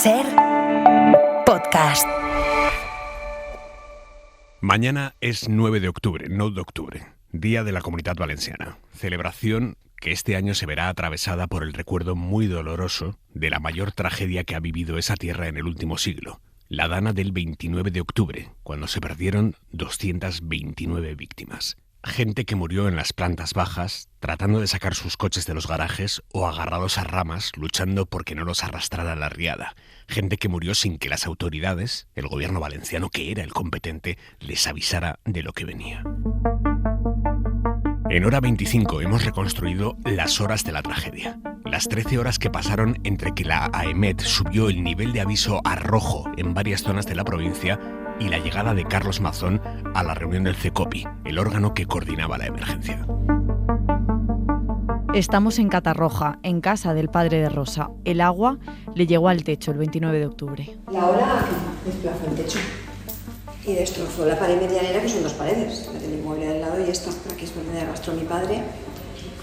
SER Podcast. Mañana es 9 de octubre, 9 de octubre, Día de la Comunitat Valenciana. Celebración que este año se verá atravesada por el recuerdo muy doloroso de la mayor tragedia que ha vivido esa tierra en el último siglo. La dana del 29 de octubre, cuando se perdieron 229 víctimas. Gente que murió en las plantas bajas, tratando de sacar sus coches de los garajes o agarrados a ramas, luchando porque no los arrastrara la riada. Gente que murió sin que las autoridades, el gobierno valenciano, que era el competente, les avisara de lo que venía. En Hora 25 hemos reconstruido las horas de la tragedia. Las 13 horas que pasaron entre que la AEMET subió el nivel de aviso a rojo en varias zonas de la provincia y la llegada de Carlos Mazón a la reunión del CECOPI, el órgano que coordinaba la emergencia. Estamos en Catarroja, en casa del padre de Rosa. El agua le llegó al techo el 29 de octubre. La ola desplazó el techo y destrozó la pared medianera, que son dos paredes, la del inmueble del lado y esta, por aquí es por donde arrastró mi padre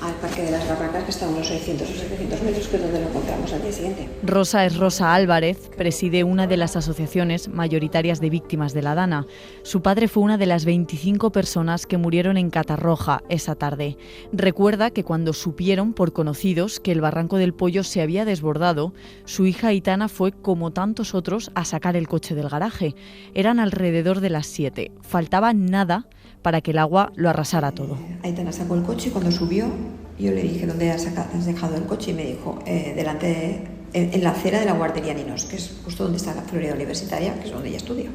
al Parque de las Barracas, que está a unos 600 o 700 metros, que es donde lo encontramos al día siguiente. Rosa es Rosa Álvarez, preside una de las asociaciones mayoritarias de víctimas de la dana. Su padre fue una de las 25 personas que murieron en Catarroja esa tarde. Recuerda que cuando supieron por conocidos que el barranco del Pollo se había desbordado, su hija Aitana fue, como tantos otros, a sacar el coche del garaje. Eran alrededor de las 7. Faltaba nada para que el agua lo arrasara todo. Aitana sacó el coche y cuando subió, yo le dije, ¿dónde has dejado el coche? Y me dijo, delante, en la acera de la guardería Ninos, que es justo donde está la Florida Universitaria, que es donde ella estudia.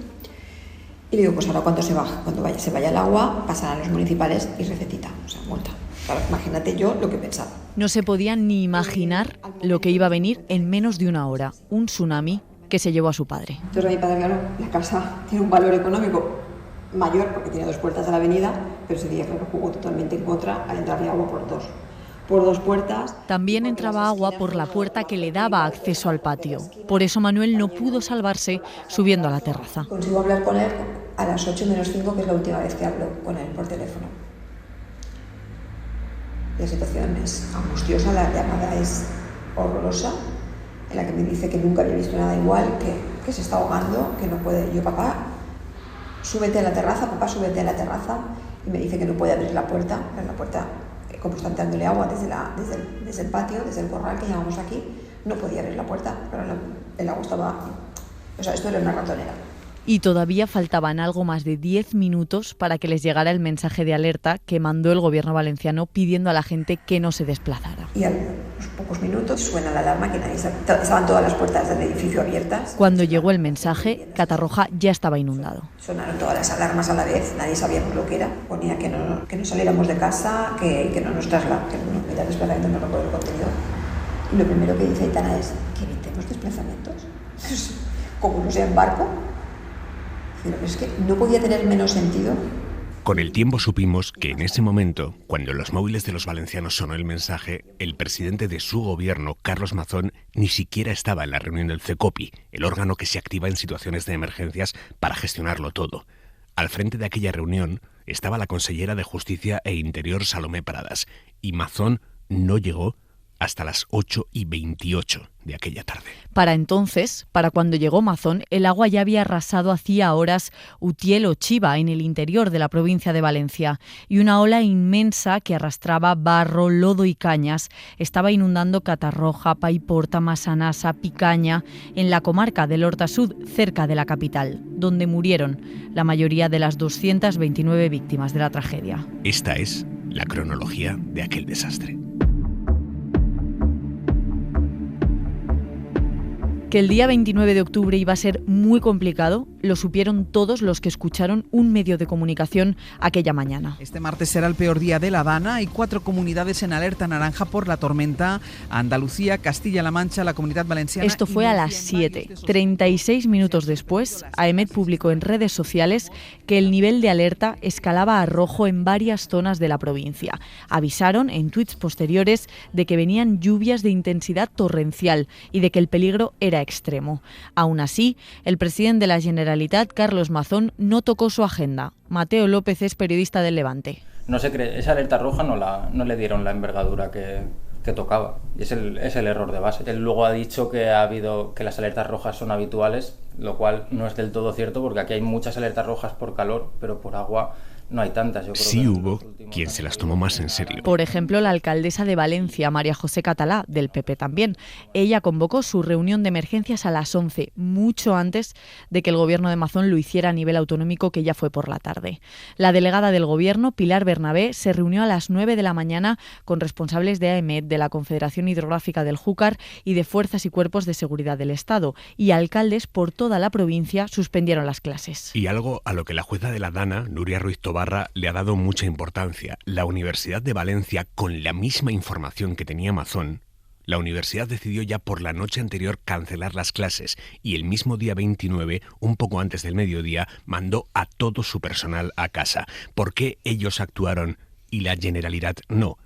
Y le digo, pues ahora cuando se vaya el agua, pasarán los municipales y recetita, o sea, multa. Claro, imagínate yo lo que pensaba. No se podían ni imaginar lo que iba a venir en menos de una hora, un tsunami que se llevó a su padre. Entonces a mi padre, claro, la casa tiene un valor económico mayor porque tiene dos puertas a la avenida, pero ese día, claro, jugó totalmente en contra al entrar agua por dos puertas. También entraba agua por la puerta que le daba acceso al patio. Por eso Manuel no pudo salvarse subiendo a la terraza. Consigo hablar con él a las 8 menos 5, que es la última vez que hablo con él por teléfono. La situación es angustiosa, la llamada es horrorosa, en la que me dice que nunca había visto nada igual, que se está ahogando, que no puede. Yo, papá, súbete a la terraza, papá, súbete a la terraza. Y me dice que no puede abrir la puerta, como están dándole agua desde el patio, desde el corral que llamamos aquí, no podía abrir la puerta, pero el agua estaba. O sea, esto era una ratonera. Y todavía faltaban algo más de 10 minutos para que les llegara el mensaje de alerta que mandó el gobierno valenciano pidiendo a la gente que no se desplazara. Y a los pocos minutos suena la alarma, que estaban todas las puertas del edificio abiertas. Cuando llegó el mensaje, Catarroja ya estaba inundado. Sonaron todas las alarmas a la vez, nadie sabíamos lo que era. Ponía que no saliéramos de casa, que no nos trasladáramos, que no hubiera desplazamiento, no recuerdo el contenido. Y lo primero que dice Aitana es que evitemos desplazamientos, como no sea en barco. Pero es que no podía tener menos sentido. Con el tiempo supimos que en ese momento, cuando en los móviles de los valencianos sonó el mensaje, el presidente de su gobierno, Carlos Mazón, ni siquiera estaba en la reunión del CECOPI, el órgano que se activa en situaciones de emergencias para gestionarlo todo. Al frente de aquella reunión estaba la consellera de Justicia e Interior, Salomé Pradas, y Mazón no llegó hasta las 8:28 de aquella tarde. Para entonces, para cuando llegó Mazón, el agua ya había arrasado hacía horas Utiel o Chiva, en el interior de la provincia de Valencia, y una ola inmensa que arrastraba barro, lodo y cañas estaba inundando Catarroja, Paiporta, Massanassa, Picaña, en la comarca del Horta Sud, cerca de la capital, donde murieron la mayoría de las 229 víctimas de la tragedia. Esta es la cronología de aquel desastre. Que el día 29 de octubre iba a ser muy complicado, lo supieron todos los que escucharon un medio de comunicación aquella mañana. Este martes será el peor día de la dana. Hay 4 comunidades en alerta naranja por la tormenta: Andalucía, Castilla-La Mancha, la Comunidad Valenciana. Esto fue a las 7. 36 minutos después, AEMET publicó en redes sociales que el nivel de alerta escalaba a rojo en varias zonas de la provincia. Avisaron en tuits posteriores de que venían lluvias de intensidad torrencial y de que el peligro era extremo. Aún así, el presidente de la Generalitat, Carlos Mazón, no tocó su agenda. Mateo López es periodista del Levante. No se cree, esa alerta roja no le dieron la envergadura que que tocaba. Y es el error de base. Él luego ha dicho que las alertas rojas son habituales, lo cual no es del todo cierto, porque aquí hay muchas alertas rojas por calor, pero por agua no hay tantas. Yo creo sí que hubo quien se las tomó más en serio. Por ejemplo, la alcaldesa de Valencia, María José Catalá, del PP también. Ella convocó su reunión de emergencias a las 11, mucho antes de que el gobierno de Mazón lo hiciera a nivel autonómico, que ya fue por la tarde. La delegada del gobierno, Pilar Bernabé, se reunió a las 9 de la mañana con responsables de AEMET, de la Confederación Hidrográfica del Júcar y de Fuerzas y Cuerpos de Seguridad del Estado. Y alcaldes por toda la provincia suspendieron las clases. Y algo a lo que la jueza de la Dana, Nuria Ruiz Tobarra, le ha dado mucha importancia. La Universidad de Valencia, con la misma información que tenía Mazón, la universidad decidió ya por la noche anterior cancelar las clases y el mismo día 29, un poco antes del mediodía, mandó a todo su personal a casa. ¿Por qué ellos actuaron y la Generalitat no?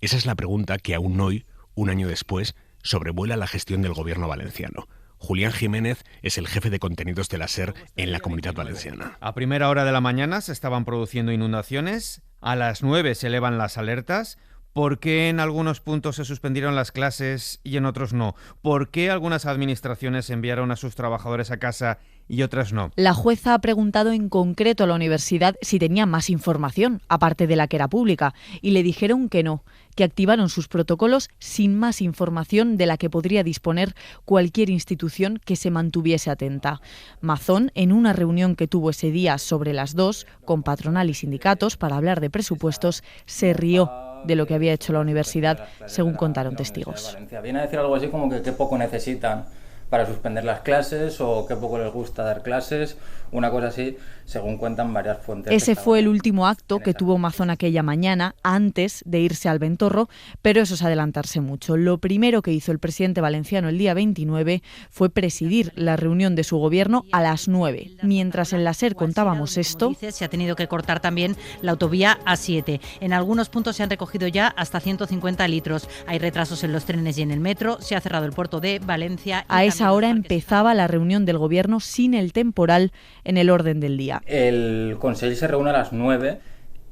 Esa es la pregunta que aún hoy, un año después, sobrevuela la gestión del gobierno valenciano. Julián Jiménez es el jefe de contenidos de la SER en la Comunidad Valenciana. A primera hora de la mañana se estaban produciendo inundaciones, a las 9 se elevan las alertas. ¿Por qué en algunos puntos se suspendieron las clases y en otros no? ¿Por qué algunas administraciones enviaron a sus trabajadores a casa y otras no? La jueza ha preguntado en concreto a la universidad si tenía más información, aparte de la que era pública, y le dijeron que no, que activaron sus protocolos sin más información de la que podría disponer cualquier institución que se mantuviese atenta. Mazón, en una reunión que tuvo ese día sobre las 2, con patronal y sindicatos para hablar de presupuestos, se rió de lo que había hecho la universidad, según contaron testigos. Viene a decir algo así como que qué poco necesitan para suspender las clases o qué poco les gusta dar clases, una cosa así, según cuentan varias fuentes. Ese fue el último acto que tuvo Mazón aquella mañana, antes de irse al Ventorro, pero eso es adelantarse mucho. Lo primero que hizo el presidente valenciano el día 29 fue presidir la reunión de su gobierno a las 9. Mientras en la SER contábamos esto... Se ha tenido que cortar también la autovía A7. En algunos puntos se han recogido ya hasta 150 litros. Hay retrasos en los trenes y en el metro. Se ha cerrado el puerto de Valencia. A esa hora empezaba la reunión del gobierno sin el temporal en el orden del día. El Consell se reúne a las 9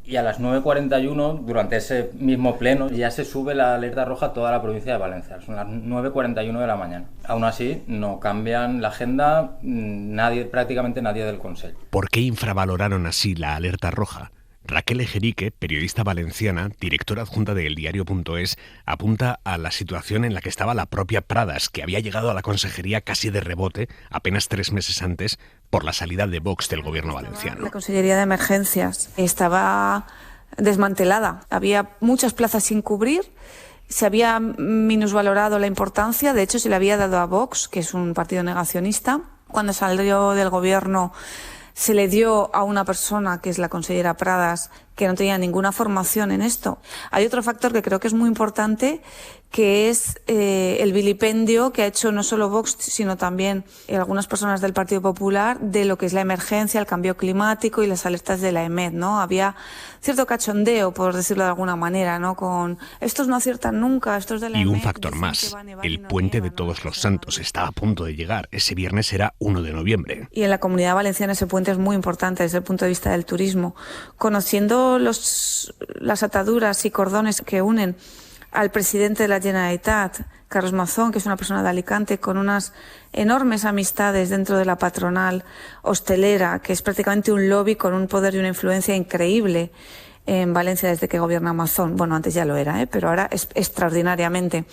y a las 9:41, durante ese mismo pleno, ya se sube la alerta roja a toda la provincia de Valencia. Son las 9:41 de la mañana. Aún así, no cambian la agenda prácticamente nadie del Consell. ¿Por qué infravaloraron así la alerta roja? Raquel Ejerique, periodista valenciana, directora adjunta de eldiario.es, apunta a la situación en la que estaba la propia Pradas, que había llegado a la consejería casi de rebote, apenas 3 meses antes, por la salida de Vox del gobierno valenciano. La Consellería de Emergencias estaba desmantelada. Había muchas plazas sin cubrir. Se había minusvalorado la importancia. De hecho, se le había dado a Vox, que es un partido negacionista. Cuando salió del gobierno, se le dio a una persona, que es la consellera Pradas, que no tenía ninguna formación en esto. Hay otro factor que creo que es muy importante, que es el vilipendio que ha hecho no solo Vox, sino también algunas personas del Partido Popular, de lo que es la emergencia, el cambio climático y las alertas de la EMET, ¿no? Había cierto cachondeo, por decirlo de alguna manera, ¿no? Con estos no aciertan nunca, estos de la EMET. Y un factor más, el puente de Todos los Santos está a punto de llegar. Ese viernes será 1 de noviembre. Y en la Comunidad Valenciana ese puente es muy importante desde el punto de vista del turismo. Conociendo las ataduras y cordones que unen al presidente de la Generalitat, Carlos Mazón, que es una persona de Alicante, con unas enormes amistades dentro de la patronal hostelera, que es prácticamente un lobby con un poder y una influencia increíble en Valencia desde que gobierna Mazón. Bueno, antes ya lo era, pero ahora es extraordinariamente.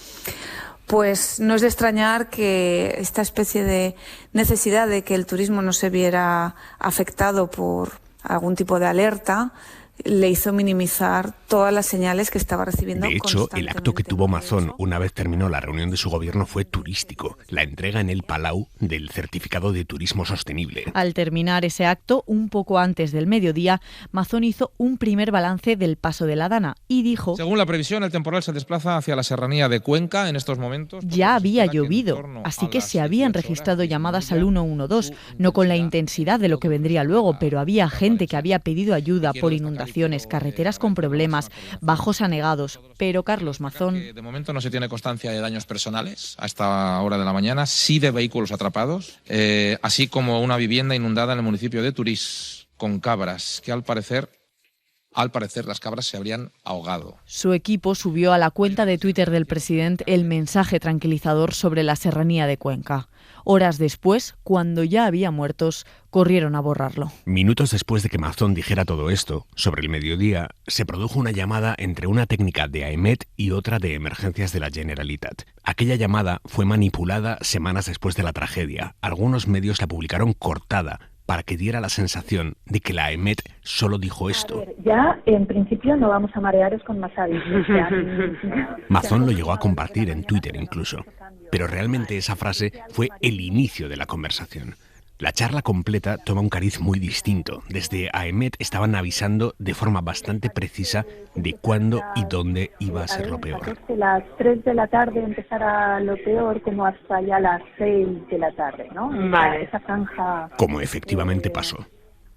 Pues no es de extrañar que esta especie de necesidad de que el turismo no se viera afectado por algún tipo de alerta le hizo minimizar todas las señales que estaba recibiendo. De hecho, el acto que tuvo Mazón una vez terminó la reunión de su gobierno fue turístico, la entrega en el Palau del certificado de turismo sostenible. Al terminar ese acto, un poco antes del mediodía, Mazón hizo un primer balance del paso de la Dana y dijo: según la previsión, el temporal se desplaza hacia la serranía de Cuenca en estos momentos. Ya había llovido, así que se habían registrado llamadas al 112, no con la intensidad de lo que vendría luego, pero había gente que había pedido ayuda por inundaciones, carreteras con problemas, bajos anegados. Pero Carlos Mazón... De momento no se tiene constancia de daños personales a esta hora de la mañana, sí de vehículos atrapados, así como una vivienda inundada en el municipio de Turís, con cabras, que al parecer al parecer las cabras se habrían ahogado. Su equipo subió a la cuenta de Twitter del presidente el mensaje tranquilizador sobre la serranía de Cuenca. Horas después, cuando ya había muertos, corrieron a borrarlo. Minutos después de que Mazón dijera todo esto, sobre el mediodía, se produjo una llamada entre una técnica de AEMET y otra de emergencias de la Generalitat. Aquella llamada fue manipulada semanas después de la tragedia. Algunos medios la publicaron cortada para que diera la sensación de que la AEMET solo dijo esto. Ya, en principio, no vamos a marearos con más avisos. Mazón lo llegó a compartir en Twitter incluso. Pero realmente esa frase fue el inicio de la conversación. La charla completa toma un cariz muy distinto. Desde AEMET estaban avisando de forma bastante precisa de cuándo y dónde iba a ser lo peor. Desde las 3 de la tarde empezará lo peor, como hasta ya las 6 de la tarde, ¿no? Vale. Esa franja. Como efectivamente pasó.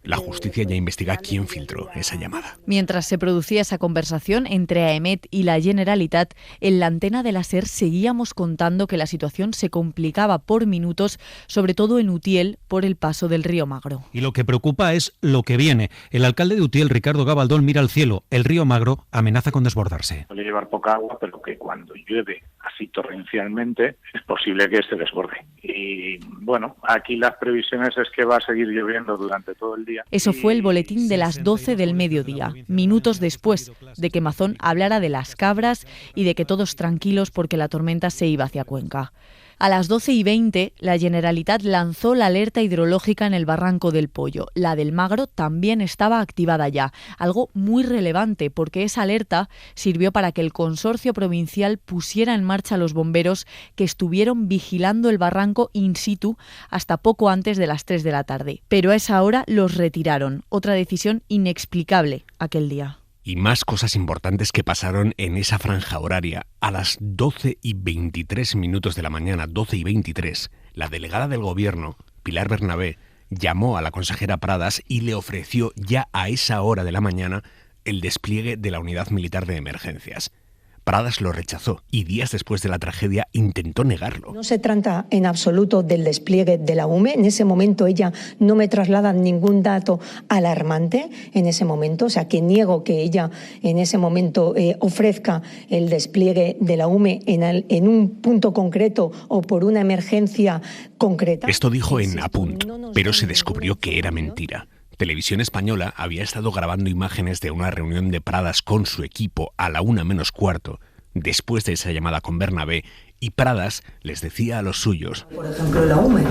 La justicia ya investiga quién filtró esa llamada. Mientras se producía esa conversación entre AEMET y la Generalitat, en la antena de la SER seguíamos contando que la situación se complicaba por minutos, sobre todo en Utiel, por el paso del río Magro. Y lo que preocupa es lo que viene. El alcalde de Utiel, Ricardo Gabaldón, mira al cielo. El río Magro amenaza con desbordarse. Suele llevar poca agua, pero que cuando llueve así torrencialmente es posible que se desborde. Y bueno, aquí las previsiones es que va a seguir lloviendo durante todo el día. Eso fue el boletín de las 12 del mediodía, minutos después de que Mazón hablara de las cabras y de que todos tranquilos porque la tormenta se iba hacia Cuenca. A las 12:20, la Generalitat lanzó la alerta hidrológica en el Barranco del Pollo. La del Magro también estaba activada ya, algo muy relevante porque esa alerta sirvió para que el consorcio provincial pusiera en marcha a los bomberos que estuvieron vigilando el barranco in situ hasta poco antes de las 3 de la tarde. Pero a esa hora los retiraron, otra decisión inexplicable aquel día. Y más cosas importantes que pasaron en esa franja horaria. A las 12:23 de la mañana, 12:23, la delegada del gobierno, Pilar Bernabé, llamó a la consejera Pradas y le ofreció ya a esa hora de la mañana el despliegue de la unidad militar de emergencias. Pradas lo rechazó y días después de la tragedia intentó negarlo. No se trata en absoluto del despliegue de la UME. En ese momento ella no me traslada ningún dato alarmante en ese momento. O sea, que niego que ella en ese momento ofrezca el despliegue de la UME en un punto concreto o por una emergencia concreta. Esto dijo en Apunt, pero se descubrió que era mentira. Televisión Española había estado grabando imágenes de una reunión de Pradas con su equipo a la 1:15, después de esa llamada con Bernabé, y Pradas les decía a los suyos: por ejemplo, la UME,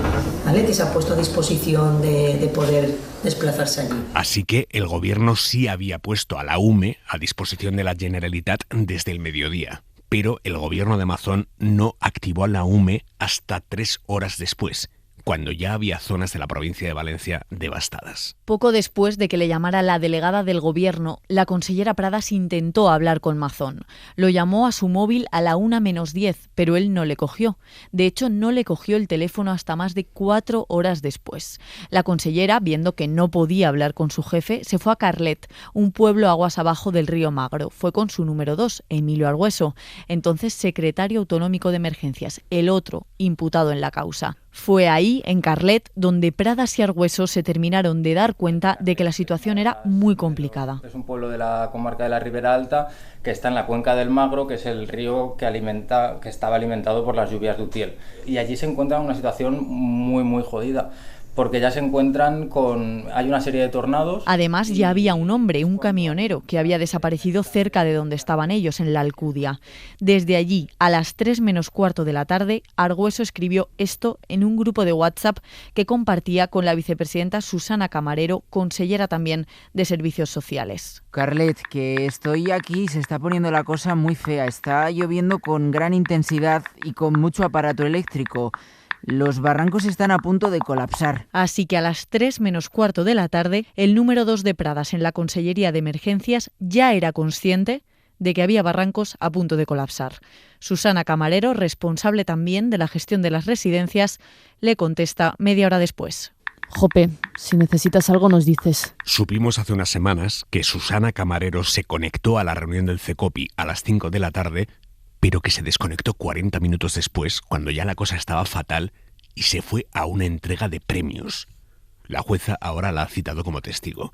¿vale?, que se ha puesto a disposición de poder desplazarse allí. Así que el gobierno sí había puesto a la UME a disposición de la Generalitat desde el mediodía, pero el gobierno de Mazón no activó a la UME hasta 3 horas después, cuando ya había zonas de la provincia de Valencia devastadas. Poco después de que le llamara la delegada del gobierno, la consellera Pradas intentó hablar con Mazón. Lo llamó a su móvil a la 1:10, pero él no le cogió. De hecho, no le cogió el teléfono hasta más de 4 horas después. La consellera, viendo que no podía hablar con su jefe, se fue a Carlet, un pueblo aguas abajo del río Magro. Fue con su número 2, Emilio Argüeso, entonces secretario autonómico de emergencias, el otro imputado en la causa. Fue ahí, en Carlet, donde Pradas y Argüeso se terminaron de dar cuenta de que la situación era muy complicada. Es un pueblo de la comarca de la Ribera Alta que está en la cuenca del Magro, que es el río que estaba alimentado por las lluvias de Utiel. Y allí se encuentra una situación muy jodida, porque ya se encuentran hay una serie de tornados. Además, ya había un hombre, un camionero, que había desaparecido cerca de donde estaban ellos, en la Alcudia. Desde allí, a las 3:15 de la tarde, Argüeso escribió esto en un grupo de WhatsApp que compartía con la vicepresidenta Susana Camarero, consellera también de Servicios Sociales. Carlet, que estoy aquí, se está poniendo la cosa muy fea. Está lloviendo con gran intensidad y con mucho aparato eléctrico. Los barrancos están a punto de colapsar. Así que a las 3:15 de la tarde, el número 2 de Pradas en la Consellería de Emergencias ya era consciente de que había barrancos a punto de colapsar. Susana Camarero, responsable también de la gestión de las residencias, le contesta media hora después: Jope, si necesitas algo nos dices. Supimos hace unas semanas que Susana Camarero se conectó a la reunión del CECOPI a las 5 de la tarde, pero que se desconectó 40 minutos después, cuando ya la cosa estaba fatal, y se fue a una entrega de premios. La jueza ahora la ha citado como testigo.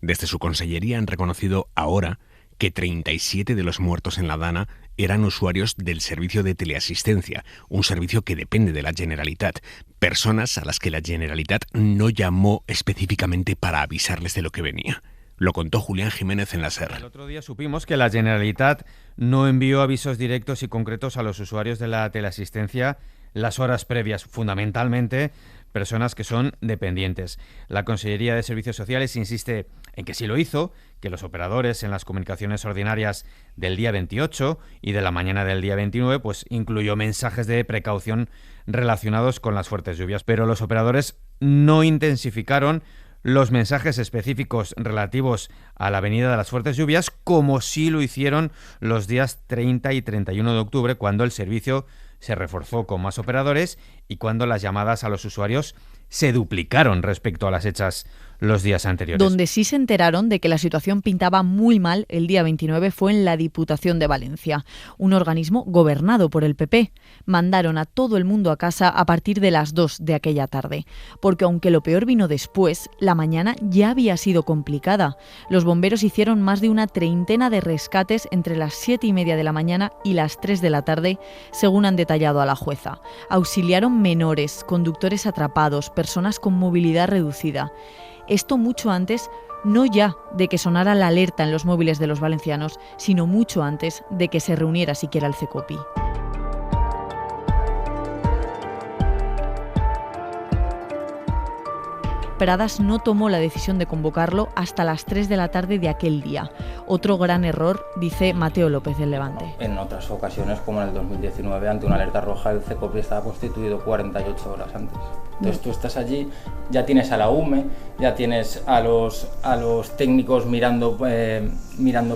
Desde su consellería han reconocido ahora que 37 de los muertos en la Dana eran usuarios del servicio de teleasistencia, un servicio que depende de la Generalitat, personas a las que la Generalitat no llamó específicamente para avisarles de lo que venía. Lo contó Julián Jiménez en la SER. El otro día supimos que la Generalitat no envió avisos directos y concretos a los usuarios de la teleasistencia las horas previas, fundamentalmente personas que son dependientes. La Consellería de Servicios Sociales insiste en que sí lo hizo, que los operadores en las comunicaciones ordinarias del día 28 y de la mañana del día 29 pues incluyó mensajes de precaución relacionados con las fuertes lluvias, pero los operadores no intensificaron los mensajes específicos relativos a la venida de las fuertes lluvias, como sí lo hicieron los días 30 y 31 de octubre, cuando el servicio se reforzó con más operadores y cuando las llamadas a los usuarios se duplicaron respecto a las hechas los días anteriores. Donde sí se enteraron de que la situación pintaba muy mal el día 29 fue en la Diputación de Valencia, un organismo gobernado por el PP. Mandaron a todo el mundo a casa a partir de las 2 de aquella tarde, porque aunque lo peor vino después, la mañana ya había sido complicada. Los bomberos hicieron más de una treintena de rescates entre las 7:30 de la mañana y las 3 de la tarde, según han detallado a la jueza. Auxiliaron menores, conductores atrapados, personas con movilidad reducida. Esto mucho antes, no ya de que sonara la alerta en los móviles de los valencianos, sino mucho antes de que se reuniera siquiera el CECOPI. Pradas no tomó la decisión de convocarlo hasta las 3 de la tarde de aquel día. Otro gran error, dice Mateo López del Levante. En otras ocasiones, como en el 2019, ante una alerta roja, el CECOPI estaba constituido 48 horas antes. Entonces tú estás allí, ya tienes a la UME, ya tienes a los técnicos mirando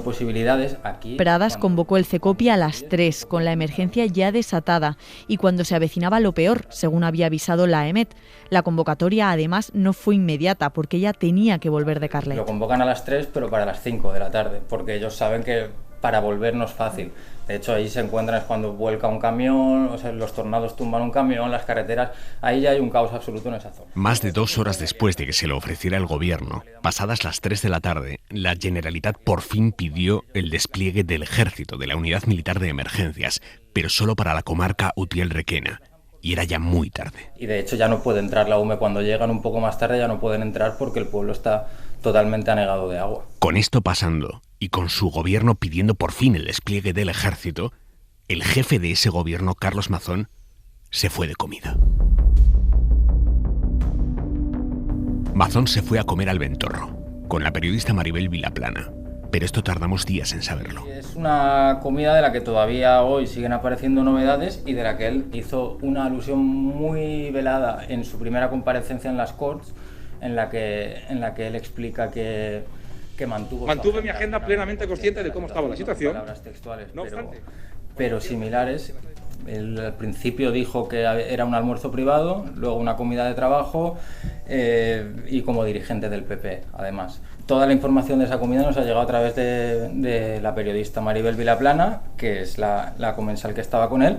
posibilidades. Aquí Pradas convocó el CECOPI a las 3, con la emergencia ya desatada, y cuando se avecinaba lo peor, según había avisado la EMET. La convocatoria, además, no fue inmediata, porque ella tenía que volver de Carlet. Lo convocan a las 3, pero para las 5 de la tarde, porque ellos saben que para volver no es fácil. De hecho, ahí se encuentran es cuando vuelca un camión, o sea, los tornados tumban un camión, las carreteras, ahí ya hay un caos absoluto en esa zona. Más de 2 horas después de que se lo ofreciera el gobierno, pasadas las 3 de la tarde, la Generalitat por fin pidió el despliegue del ejército, de la unidad militar de emergencias, pero solo para la comarca Utiel-Requena. Y era ya muy tarde. Y de hecho ya no puede entrar la UME, cuando llegan un poco más tarde ya no pueden entrar porque el pueblo está totalmente anegado de agua. Con esto pasando, y con su gobierno pidiendo por fin el despliegue del ejército, el jefe de ese gobierno, Carlos Mazón, se fue de comida. Mazón se fue a comer al Ventorro, con la periodista Maribel Vilaplana. Pero esto tardamos días en saberlo. Es una comida de la que todavía hoy siguen apareciendo novedades y de la que él hizo una alusión muy velada en su primera comparecencia en las Corts, en la que él explica que mantuve mi agenda plenamente consciente de cómo estaba la situación. Palabras textuales, pero similares. Él al principio dijo que era un almuerzo privado, luego una comida de trabajo y como dirigente del PP, además. Toda la información de esa comida nos ha llegado a través de la periodista Maribel Vilaplana, que es la comensal que estaba con él,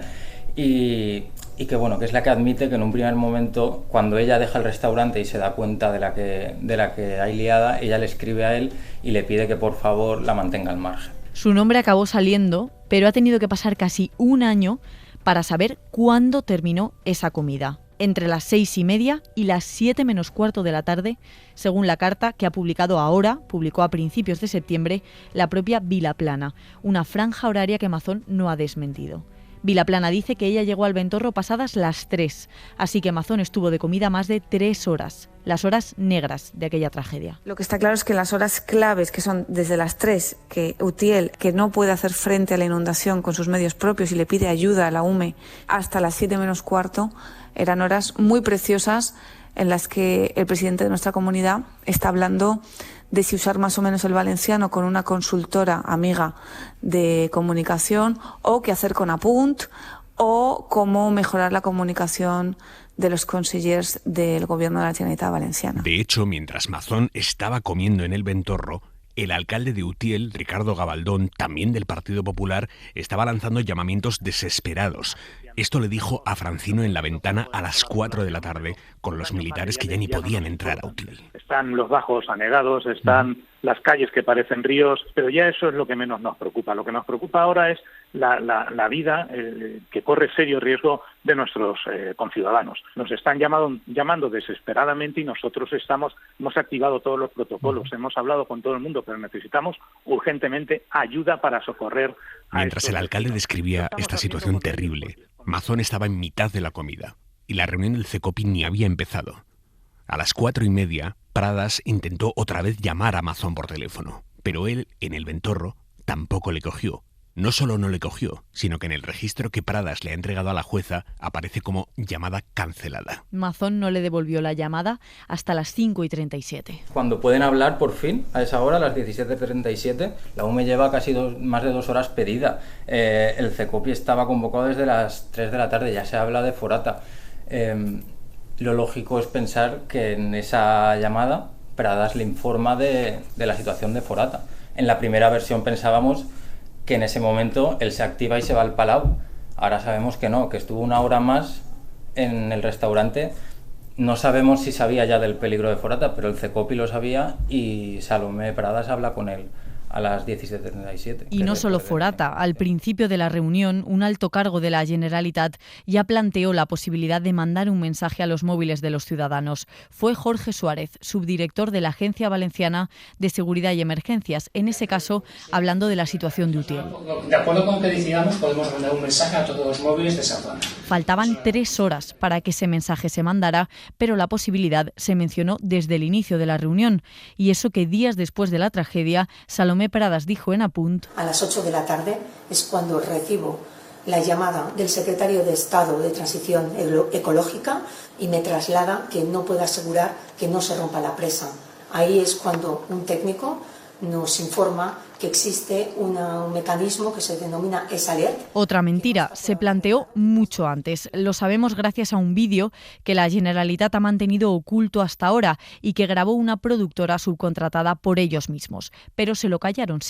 y que bueno, que es la que admite que en un primer momento, cuando ella deja el restaurante y se da cuenta de la que hay liada, ella le escribe a él y le pide que por favor la mantenga al margen. Su nombre acabó saliendo, pero ha tenido que pasar casi un año para saber cuándo terminó esa comida. Entre las 6:30 y las 7 menos cuarto de la tarde, según la carta que publicó a principios de septiembre, la propia Vilaplana, una franja horaria que Mazón no ha desmentido. Vilaplana dice que ella llegó al Ventorro pasadas las 3, así que Mazón estuvo de comida más de 3 horas, las horas negras de aquella tragedia. Lo que está claro es que las horas claves, que son desde las 3, que Utiel, que no puede hacer frente a la inundación con sus medios propios y le pide ayuda a la UME, hasta las 7 menos cuarto, eran horas muy preciosas en las que el presidente de nuestra comunidad está hablando de si usar más o menos el valenciano con una consultora amiga de comunicación o qué hacer con Apunt o cómo mejorar la comunicación de los consellers del gobierno de la Generalitat Valenciana. De hecho, mientras Mazón estaba comiendo en el Ventorro, el alcalde de Utiel, Ricardo Gabaldón, también del Partido Popular, estaba lanzando llamamientos desesperados. Esto le dijo a Francino en la ventana a las 4 de la tarde, con los militares que ya ni podían entrar a Utiel. Están los bajos anegados, están las calles que parecen ríos, pero ya eso es lo que menos nos preocupa. Lo que nos preocupa ahora es la vida que corre serio riesgo de nuestros conciudadanos. Nos están llamando desesperadamente y nosotros hemos activado todos los protocolos, hemos hablado con todo el mundo, pero necesitamos urgentemente ayuda para socorrer. Mientras el alcalde describía esta situación terrible, Mazón estaba en mitad de la comida y la reunión del CECOPI ni había empezado. A las 4:30, Pradas intentó otra vez llamar a Mazón por teléfono, pero él, en el ventorro, tampoco le cogió. No solo no le cogió, sino que en el registro que Pradas le ha entregado a la jueza aparece como llamada cancelada. Mazón no le devolvió la llamada hasta las 5:37. Cuando pueden hablar, por fin, a esa hora, a las 17:37, la UME lleva casi más de 2 horas pedida. El CECOPI estaba convocado desde las 3 de la tarde, ya se habla de Forata. Lo lógico es pensar que en esa llamada Pradas le informa de la situación de Forata. En la primera versión pensábamos que en ese momento él se activa y se va al Palau. Ahora sabemos que no, que estuvo 1 hora más en el restaurante. No sabemos si sabía ya del peligro de Forata, pero el CECOPI lo sabía y Salomé Pradas habla con él a las 17:37. Y no solo Forata. Al principio de la reunión, un alto cargo de la Generalitat ya planteó la posibilidad de mandar un mensaje a los móviles de los ciudadanos. Fue Jorge Suárez, subdirector de la Agencia Valenciana de Seguridad y Emergencias, en ese caso hablando de la situación de Utiel. De acuerdo con lo que decidamos, podemos mandar un mensaje a todos los móviles de esa zona. Faltaban 3 horas para que ese mensaje se mandara, pero la posibilidad se mencionó desde el inicio de la reunión. Y eso que días después de la tragedia, Salomé Pradas dijo en Apunt: a las 8 de la tarde es cuando recibo la llamada del secretario de Estado de Transición Ecológica y me traslada que no puede asegurar que no se rompa la presa. Ahí es cuando un técnico nos informa que existe un mecanismo que se denomina ESALERT. Otra mentira se planteó mucho antes. Lo sabemos gracias a un vídeo que la Generalitat ha mantenido oculto hasta ahora y que grabó una productora subcontratada por ellos mismos. Pero se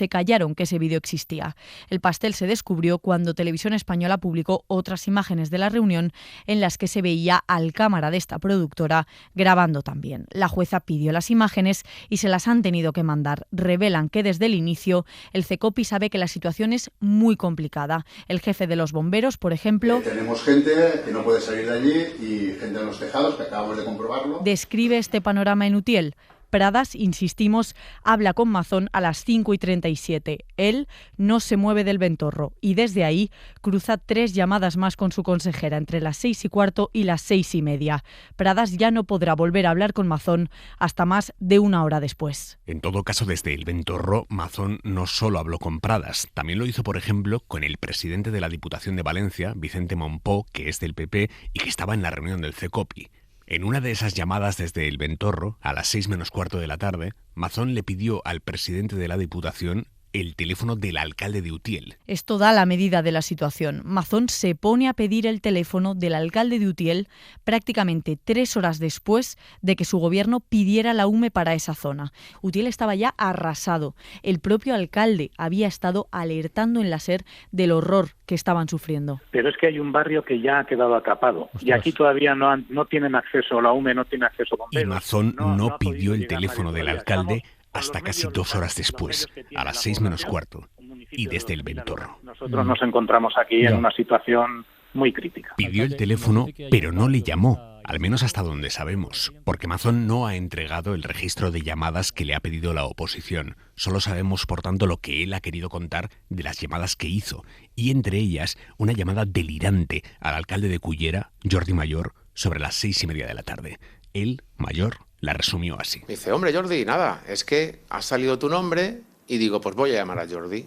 callaron que ese vídeo existía. El pastel se descubrió cuando Televisión Española publicó otras imágenes de la reunión en las que se veía al cámara de esta productora grabando también. La jueza pidió las imágenes y se las han tenido que mandar. Revelan que desde el inicio el CECOPI sabe que la situación es muy complicada. El jefe de los bomberos, por ejemplo, tenemos gente que no puede salir de allí y gente en los tejados, que acabamos de comprobarlo. Describe este panorama en Utiel. Pradas, insistimos, habla con Mazón a las 5:37. Él no se mueve del ventorro y desde ahí cruza 3 llamadas más con su consejera entre las 6:15 y las 6:30. Pradas ya no podrá volver a hablar con Mazón hasta más de 1 hora después. En todo caso, desde el ventorro, Mazón no solo habló con Pradas, también lo hizo, por ejemplo, con el presidente de la Diputación de Valencia, Vicente Mompó, que es del PP y que estaba en la reunión del CECOPI. En una de esas llamadas desde el ventorro, a las 6:15 de la tarde, Mazón le pidió al presidente de la Diputación el teléfono del alcalde de Utiel. Esto da la medida de la situación. Mazón se pone a pedir el teléfono del alcalde de Utiel prácticamente 3 horas después de que su gobierno pidiera la UME para esa zona. Utiel estaba ya arrasado. El propio alcalde había estado alertando en la SER del horror que estaban sufriendo. Pero es que hay un barrio que ya ha quedado atrapado. Y aquí todavía no tienen acceso, la UME no tiene acceso con bomberos. Y Mazón no pidió el teléfono del alcalde hasta casi 2 horas después, a las 6:15, y desde el ventorro. Nosotros nos encontramos aquí en una situación muy crítica. Pidió el teléfono, pero no le llamó, al menos hasta donde sabemos, porque Mazón no ha entregado el registro de llamadas que le ha pedido la oposición. Solo sabemos, por tanto, lo que él ha querido contar de las llamadas que hizo, y entre ellas una llamada delirante al alcalde de Cullera, Jordi Mayor, sobre las 6:30 de la tarde. Él, Mayor, la resumió así. Me dice: hombre, Jordi, nada, es que ha salido tu nombre y digo, pues voy a llamar a Jordi.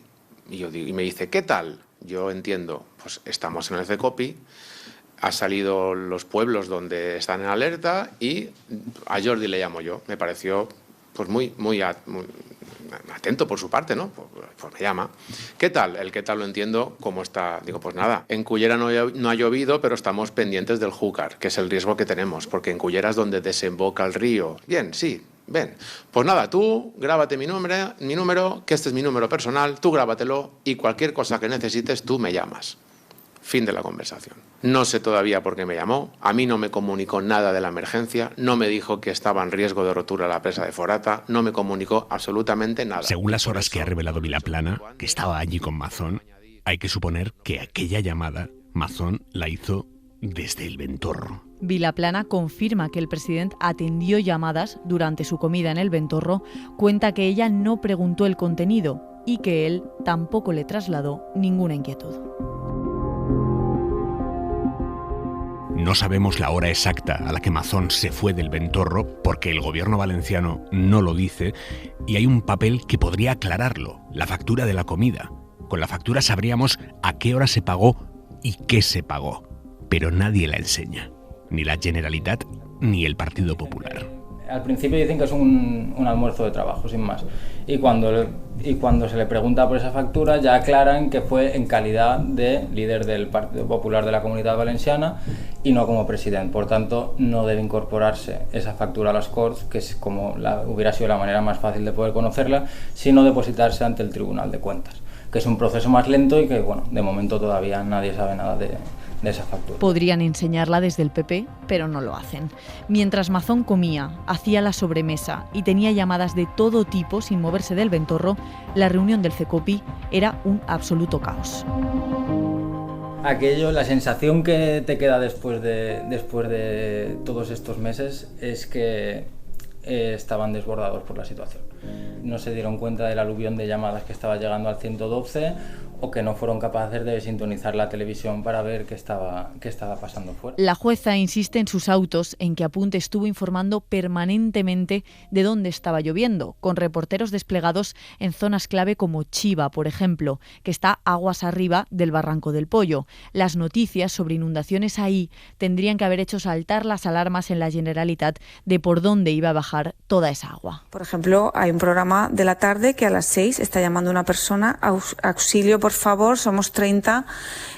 Y me dice, ¿qué tal? Yo entiendo, pues estamos en el CECOPI, ha salido los pueblos donde están en alerta y a Jordi le llamo yo. Me pareció pues muy atento por su parte, ¿no? Pues me llama. ¿Qué tal? El qué tal lo entiendo, ¿cómo está? Digo, pues nada, en Cullera no ha llovido, pero estamos pendientes del Júcar, que es el riesgo que tenemos, porque en Cullera es donde desemboca el río. Bien, sí, ven. Pues nada, tú grábate mi número, que este es mi número personal, tú grábatelo y cualquier cosa que necesites tú me llamas. Fin de la conversación. No sé todavía por qué me llamó, a mí no me comunicó nada de la emergencia, no me dijo que estaba en riesgo de rotura la presa de Forata, no me comunicó absolutamente nada. Según las horas que ha revelado Vilaplana, que estaba allí con Mazón, hay que suponer que aquella llamada Mazón la hizo desde el Ventorro. Vilaplana confirma que el presidente atendió llamadas durante su comida en el Ventorro, cuenta que ella no preguntó el contenido y que él tampoco le trasladó ninguna inquietud. No sabemos la hora exacta a la que Mazón se fue del Ventorro porque el gobierno valenciano no lo dice y hay un papel que podría aclararlo, la factura de la comida. Con la factura sabríamos a qué hora se pagó y qué se pagó, pero nadie la enseña, ni la Generalitat ni el Partido Popular. Al principio dicen que es un almuerzo de trabajo, sin más. Y cuando se le pregunta por esa factura, ya aclaran que fue en calidad de líder del Partido Popular de la Comunitat Valenciana y no como presidente. Por tanto, no debe incorporarse esa factura a las Corts, que es como hubiera sido la manera más fácil de poder conocerla, sino depositarse ante el Tribunal de Cuentas, que es un proceso más lento y que, bueno, de momento todavía nadie sabe nada de esa factura. Podrían enseñarla desde el PP, pero no lo hacen. Mientras Mazón comía, hacía la sobremesa y tenía llamadas de todo tipo sin moverse del Ventorro, la reunión del CECOPI era un absoluto caos. Aquello, la sensación que te queda después de todos estos meses es que estaban desbordados por la situación. No se dieron cuenta del aluvión de llamadas que estaba llegando al 112 o que no fueron capaces de sintonizar la televisión para ver qué estaba pasando fuera. La jueza insiste en sus autos en que Apunte estuvo informando permanentemente de dónde estaba lloviendo, con reporteros desplegados en zonas clave como Chiva, por ejemplo, que está aguas arriba del Barranco del Pollo. Las noticias sobre inundaciones ahí tendrían que haber hecho saltar las alarmas en la Generalitat de por dónde iba a bajar toda esa agua. Por ejemplo, hay un programa de la tarde que a las 6 está llamando una persona, auxilio, por favor, somos 30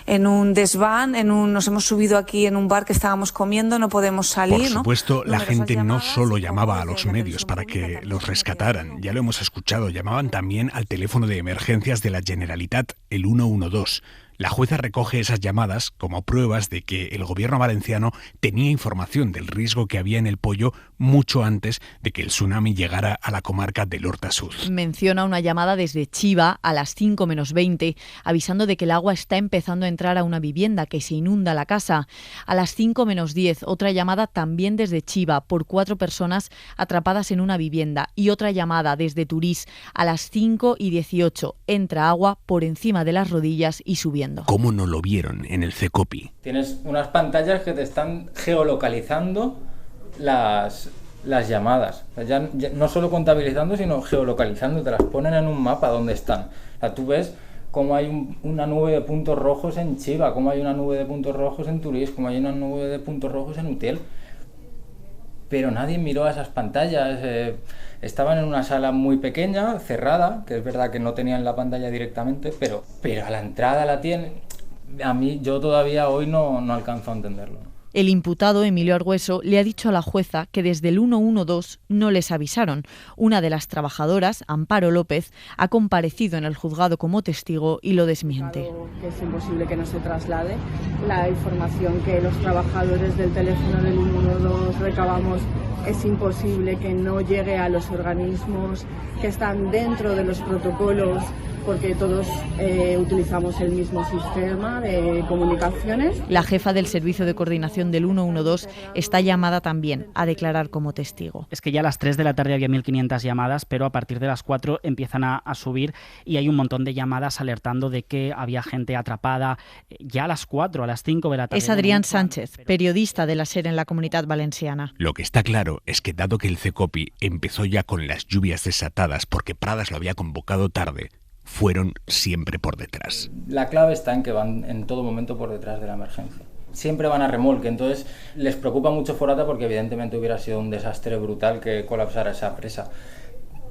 en un desván, nos hemos subido aquí en un bar que estábamos comiendo, no podemos salir. Por supuesto, ¿no? La gente no solo llamaba a los medios para que los rescataran, ya lo hemos escuchado, llamaban también al teléfono de emergencias de la Generalitat, el 112. La jueza recoge esas llamadas como pruebas de que el gobierno valenciano tenía información del riesgo que había en el Pollo mucho antes de que el tsunami llegara a la comarca del Horta Sur. Menciona una llamada desde Chiva a las 5 menos 20, avisando de que el agua está empezando a entrar a una vivienda, que se inunda la casa. A las 5 menos 10, otra llamada también desde Chiva por 4 personas atrapadas en una vivienda. Y otra llamada desde Turís a las 5 y 18. Entra agua por encima de las rodillas y subiendo. ¿Cómo no lo vieron en el CECOPI? Tienes unas pantallas que te están geolocalizando las llamadas. Ya no solo contabilizando, sino geolocalizando. Te las ponen en un mapa donde están. O sea, tú ves cómo hay una nube de puntos rojos en Chiva, cómo hay una nube de puntos rojos en Turís, cómo hay una nube de puntos rojos en Utiel. Pero nadie miró a esas pantallas. Estaban en una sala muy pequeña, cerrada, que es verdad que no tenían la pantalla directamente, pero a la entrada la tienen. Yo todavía hoy no alcanzo a entenderlo. El imputado, Emilio Argüeso, le ha dicho a la jueza que desde el 112 no les avisaron. Una de las trabajadoras, Amparo López, ha comparecido en el juzgado como testigo y lo desmiente. Que es imposible que no se traslade la información que los trabajadores del teléfono del 112 recabamos. Es imposible que no llegue a los organismos que están dentro de los protocolos, porque todos utilizamos el mismo sistema de comunicaciones. La jefa del Servicio de Coordinación del 112 está llamada también a declarar como testigo. Es que ya a las 3 de la tarde había 1.500 llamadas, pero a partir de las 4 empiezan a subir y hay un montón de llamadas alertando de que había gente atrapada ya a las 4, a las 5 de la tarde. Es Adrián Sánchez, periodista de la SER en la Comunitat Valenciana. Lo que está claro es que dado que el CECOPI empezó ya con las lluvias desatadas porque Pradas lo había convocado tarde, fueron siempre por detrás. La clave está en que van en todo momento por detrás de la emergencia. Siempre van a remolque, entonces les preocupa mucho Forata porque evidentemente hubiera sido un desastre brutal que colapsara esa presa.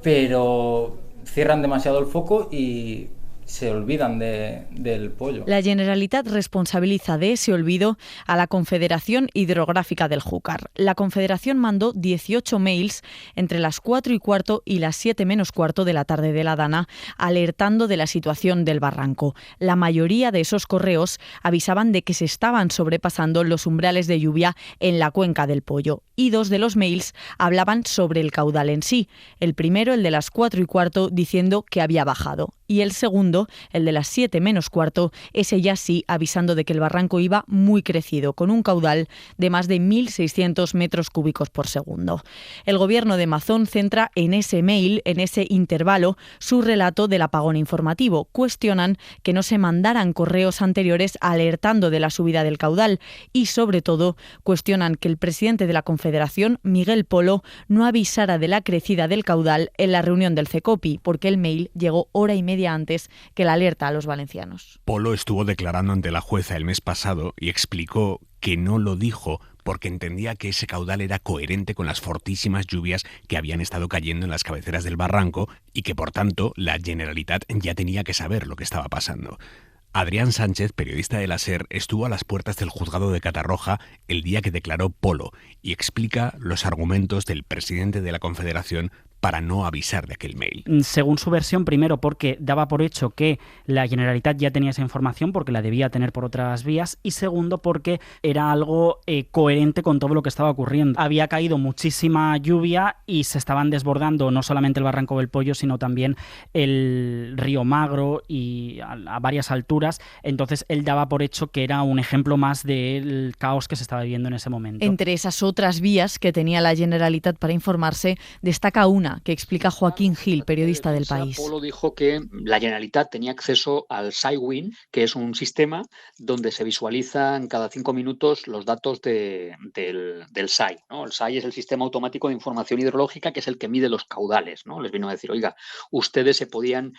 Pero cierran demasiado el foco y se olvidan del pollo. La Generalitat responsabiliza de ese olvido a la Confederación Hidrográfica del Júcar. La Confederación mandó 18 mails entre las 4:15 y las 7:15 de la tarde de la Dana, alertando de la situación del barranco. La mayoría de esos correos avisaban de que se estaban sobrepasando los umbrales de lluvia en la cuenca del Pollo, y 2 de los mails hablaban sobre el caudal en sí. El primero, el de las 4:15, diciendo que había bajado, y el segundo, el de las 7:15, ese ya sí avisando de que el barranco iba muy crecido, con un caudal de más de 1.600 metros cúbicos por segundo. El gobierno de Mazón centra en ese mail, en ese intervalo, su relato del apagón informativo. Cuestionan que no se mandaran correos anteriores alertando de la subida del caudal y, sobre todo, cuestionan que el presidente de la Confederación, Miguel Polo, no avisara de la crecida del caudal en la reunión del CECOPI, porque el mail llegó hora y media antes que la alerta a los valencianos. Polo estuvo declarando ante la jueza el mes pasado y explicó que no lo dijo porque entendía que ese caudal era coherente con las fortísimas lluvias que habían estado cayendo en las cabeceras del barranco y que, por tanto, la Generalitat ya tenía que saber lo que estaba pasando. Adrián Sánchez, periodista de la SER, estuvo a las puertas del juzgado de Catarroja el día que declaró Polo y explica los argumentos del presidente de la Confederación para no avisar de aquel mail. Según su versión, primero porque daba por hecho que la Generalitat ya tenía esa información porque la debía tener por otras vías, y segundo porque era algo coherente con todo lo que estaba ocurriendo. Había caído muchísima lluvia y se estaban desbordando no solamente el Barranco del Pollo, sino también el río Magro y a varias alturas. Entonces él daba por hecho que era un ejemplo más del caos que se estaba viviendo en ese momento. Entre esas otras vías que tenía la Generalitat para informarse, destaca una que explica Joaquín Gil, periodista del País. Polo dijo que la Generalitat tenía acceso al SciWin, que es un sistema donde se visualizan cada 5 minutos los datos del SCI, ¿no? El SCI es el Sistema Automático de Información Hidrológica, que es el que mide los caudales, ¿no? Les vino a decir, oiga, ustedes se podían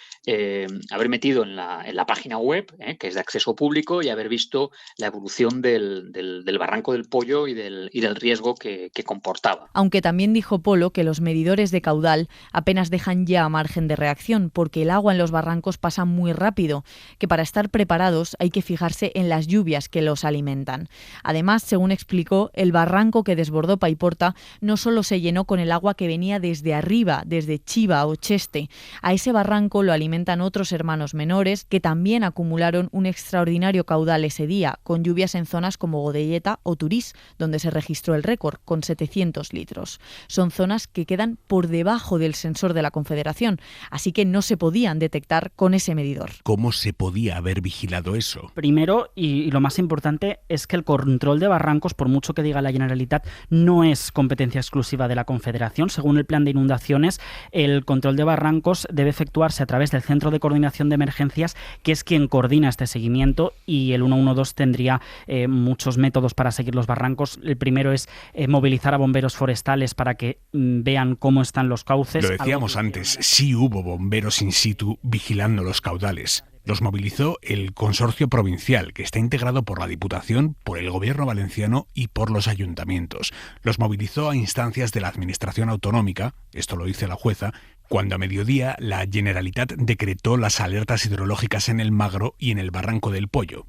haber metido en la página web, que es de acceso público, y haber visto la evolución del Barranco del Pollo y del riesgo que comportaba. Aunque también dijo Polo que los medidores de caudal apenas dejan ya margen de reacción, porque el agua en los barrancos pasa muy rápido, que para estar preparados hay que fijarse en las lluvias que los alimentan. Además, según explicó, el barranco que desbordó Paiporta no solo se llenó con el agua que venía desde arriba, desde Chiva o Cheste. A ese barranco lo alimentan otros hermanos menores que también acumularon un extraordinario caudal ese día, con lluvias en zonas como Godelleta o Turís, donde se registró el récord, con 700 litros. Son zonas que quedan por debajo del sensor de la Confederación, así que no se podían detectar con ese medidor. ¿Cómo se podía haber vigilado eso? Primero, y lo más importante, es que el control de barrancos, por mucho que diga la Generalitat, no es competencia exclusiva de la Confederación. Según el plan de inundaciones, el control de barrancos debe efectuarse a través del Centro de Coordinación de Emergencias, que es quien coordina este seguimiento, y el 112 tendría muchos métodos para seguir los barrancos. El primero es movilizar a bomberos forestales para que vean cómo están los cauces. Lo decíamos antes, sí hubo bomberos in situ vigilando los caudales. Los movilizó el Consorcio Provincial, que está integrado por la Diputación, por el Gobierno valenciano y por los ayuntamientos. Los movilizó a instancias de la Administración Autonómica, esto lo dice la jueza, cuando a mediodía la Generalitat decretó las alertas hidrológicas en el Magro y en el Barranco del Pollo.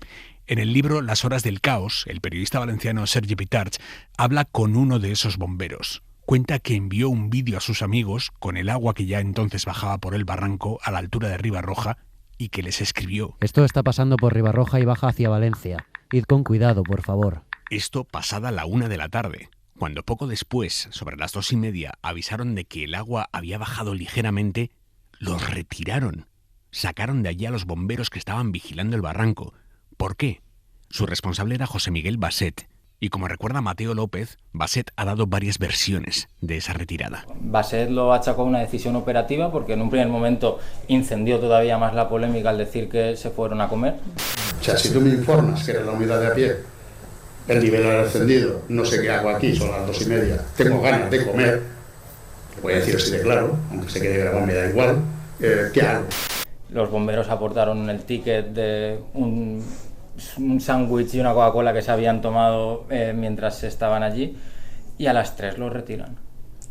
En el libro Las horas del caos, el periodista valenciano Sergi Pitarch habla con uno de esos bomberos. Cuenta que envió un vídeo a sus amigos con el agua que ya entonces bajaba por el barranco a la altura de Ribarroja y que les escribió: esto está pasando por Ribarroja y baja hacia Valencia. Id con cuidado, por favor. Esto pasada la 1 de la tarde, cuando poco después, sobre las 2:30, avisaron de que el agua había bajado ligeramente, los retiraron. Sacaron de allí a los bomberos que estaban vigilando el barranco. ¿Por qué? Su responsable era José Miguel Basset. Y como recuerda Mateo López, Basset ha dado varias versiones de esa retirada. Basset lo achacó a una decisión operativa porque en un primer momento incendió todavía más la polémica al decir que se fueron a comer. O sea, si tú me informas que en la unidad de a pie el nivel ha descendido, no sé qué hago aquí, son las 2:30, tengo ganas de comer, voy a decir así de claro, aunque se quede grabado me da igual, ¿qué hago? Los bomberos aportaron el ticket de un sándwich y una Coca-Cola que se habían tomado mientras estaban allí, y a las 3 los retiran.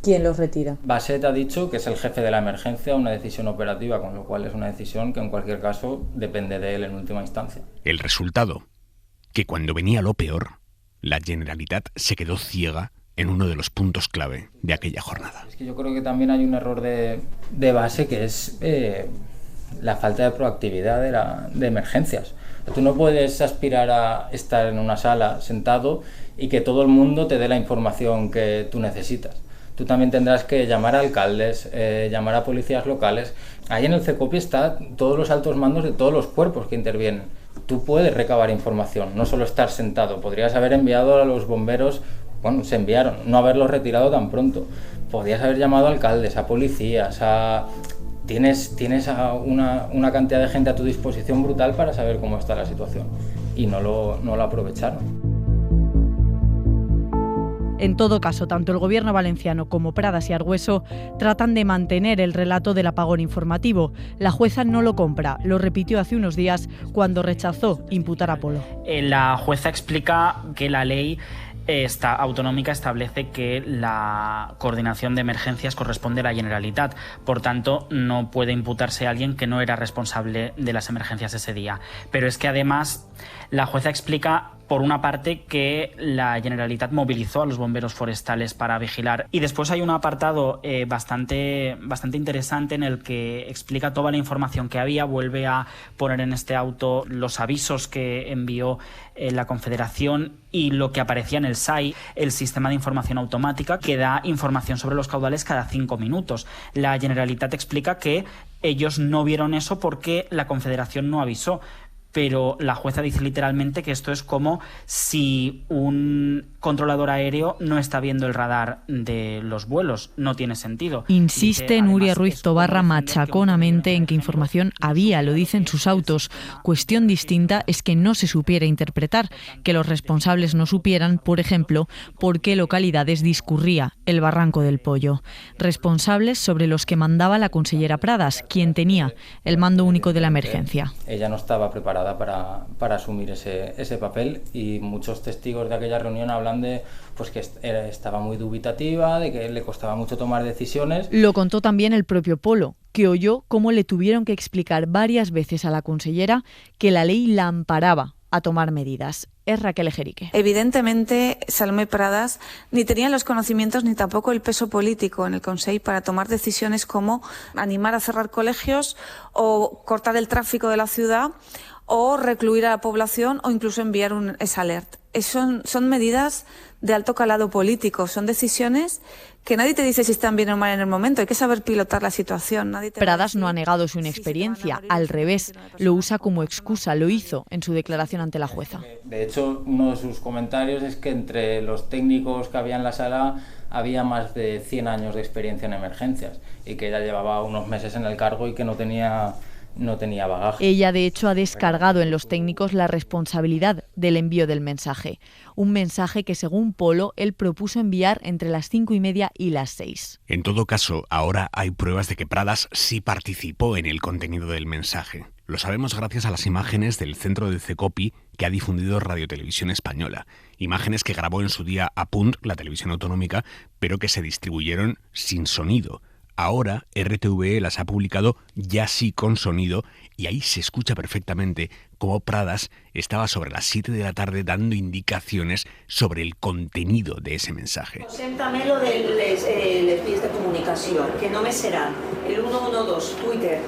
¿Quién los retira? Baset ha dicho que es el jefe de la emergencia, una decisión operativa, con lo cual es una decisión que en cualquier caso depende de él en última instancia. El resultado, que cuando venía lo peor, la Generalitat se quedó ciega en uno de los puntos clave de aquella jornada. Es que yo creo que también hay un error de base, que es la falta de proactividad de emergencias. Tú no puedes aspirar a estar en una sala sentado y que todo el mundo te dé la información que tú necesitas. Tú también tendrás que llamar a alcaldes, llamar a policías locales. Ahí en el CECOPI están todos los altos mandos de todos los cuerpos que intervienen. Tú puedes recabar información, no solo estar sentado. Podrías haber enviado a los bomberos, bueno, se enviaron, no haberlos retirado tan pronto. Podrías haber llamado a alcaldes, a policías, Tienes a una cantidad de gente a tu disposición brutal para saber cómo está la situación. Y no lo aprovecharon. En todo caso, tanto el gobierno valenciano como Pradas y Argüeso tratan de mantener el relato del apagón informativo. La jueza no lo compra, lo repitió hace unos días cuando rechazó imputar a Polo. La jueza explica que la ley autonómica establece que la coordinación de emergencias corresponde a la Generalitat. Por tanto, no puede imputarse a alguien que no era responsable de las emergencias ese día. Pero es que además la jueza explica, por una parte, que la Generalitat movilizó a los bomberos forestales para vigilar, y después hay un apartado bastante interesante en el que explica toda la información que había, vuelve a poner en este auto los avisos que envió la Confederación y lo que aparecía en el SAI, el sistema de información automática, que da información sobre los caudales cada 5 minutos. La Generalitat explica que ellos no vieron eso porque la Confederación no avisó. Pero la jueza dice literalmente que esto es como si un controlador aéreo no está viendo el radar de los vuelos. No tiene sentido. Insiste Nuria Ruiz Tobarra machaconamente en que información había, lo dicen sus autos. Cuestión distinta es que no se supiera interpretar, que los responsables no supieran, por ejemplo, por qué localidades discurría el Barranco del Pollo. Responsables sobre los que mandaba la consellera Pradas, quien tenía el mando único de la emergencia. Ella no estaba preparada para asumir ese papel, y muchos testigos de aquella reunión hablan de que estaba muy dubitativa, de que le costaba mucho tomar decisiones. Lo contó también el propio Polo, que oyó cómo le tuvieron que explicar varias veces a la consellera que la ley la amparaba a tomar medidas. Es Raquel Ejerique. Evidentemente, Salomé Pradas ni tenía los conocimientos ni tampoco el peso político en el Consell para tomar decisiones como animar a cerrar colegios o cortar el tráfico de la ciudad o recluir a la población o incluso enviar un S-Alert. Son medidas de alto calado político, son decisiones que nadie te dice si están bien o mal en el momento, hay que saber pilotar la situación. Pradas no ha negado su inexperiencia, al revés, lo usa como excusa, lo hizo en su declaración ante la jueza. De hecho, uno de sus comentarios es que entre los técnicos que había en la sala había más de 100 años de experiencia en emergencias y que ella llevaba unos meses en el cargo y que no tenía bagaje. Ella, de hecho, ha descargado en los técnicos la responsabilidad del envío del mensaje. Un mensaje que, según Polo, él propuso enviar entre las 5:30 y las 6. En todo caso, ahora hay pruebas de que Pradas sí participó en el contenido del mensaje. Lo sabemos gracias a las imágenes del centro de CECOPI que ha difundido Radio Televisión Española. Imágenes que grabó en su día Apunt, la televisión autonómica, pero que se distribuyeron sin sonido. Ahora RTVE las ha publicado ya sí con sonido y ahí se escucha perfectamente cómo Pradas estaba sobre las 7 de la tarde dando indicaciones sobre el contenido de ese mensaje. Preséntame lo de les vías de comunicación, que no me será el 112 Twitter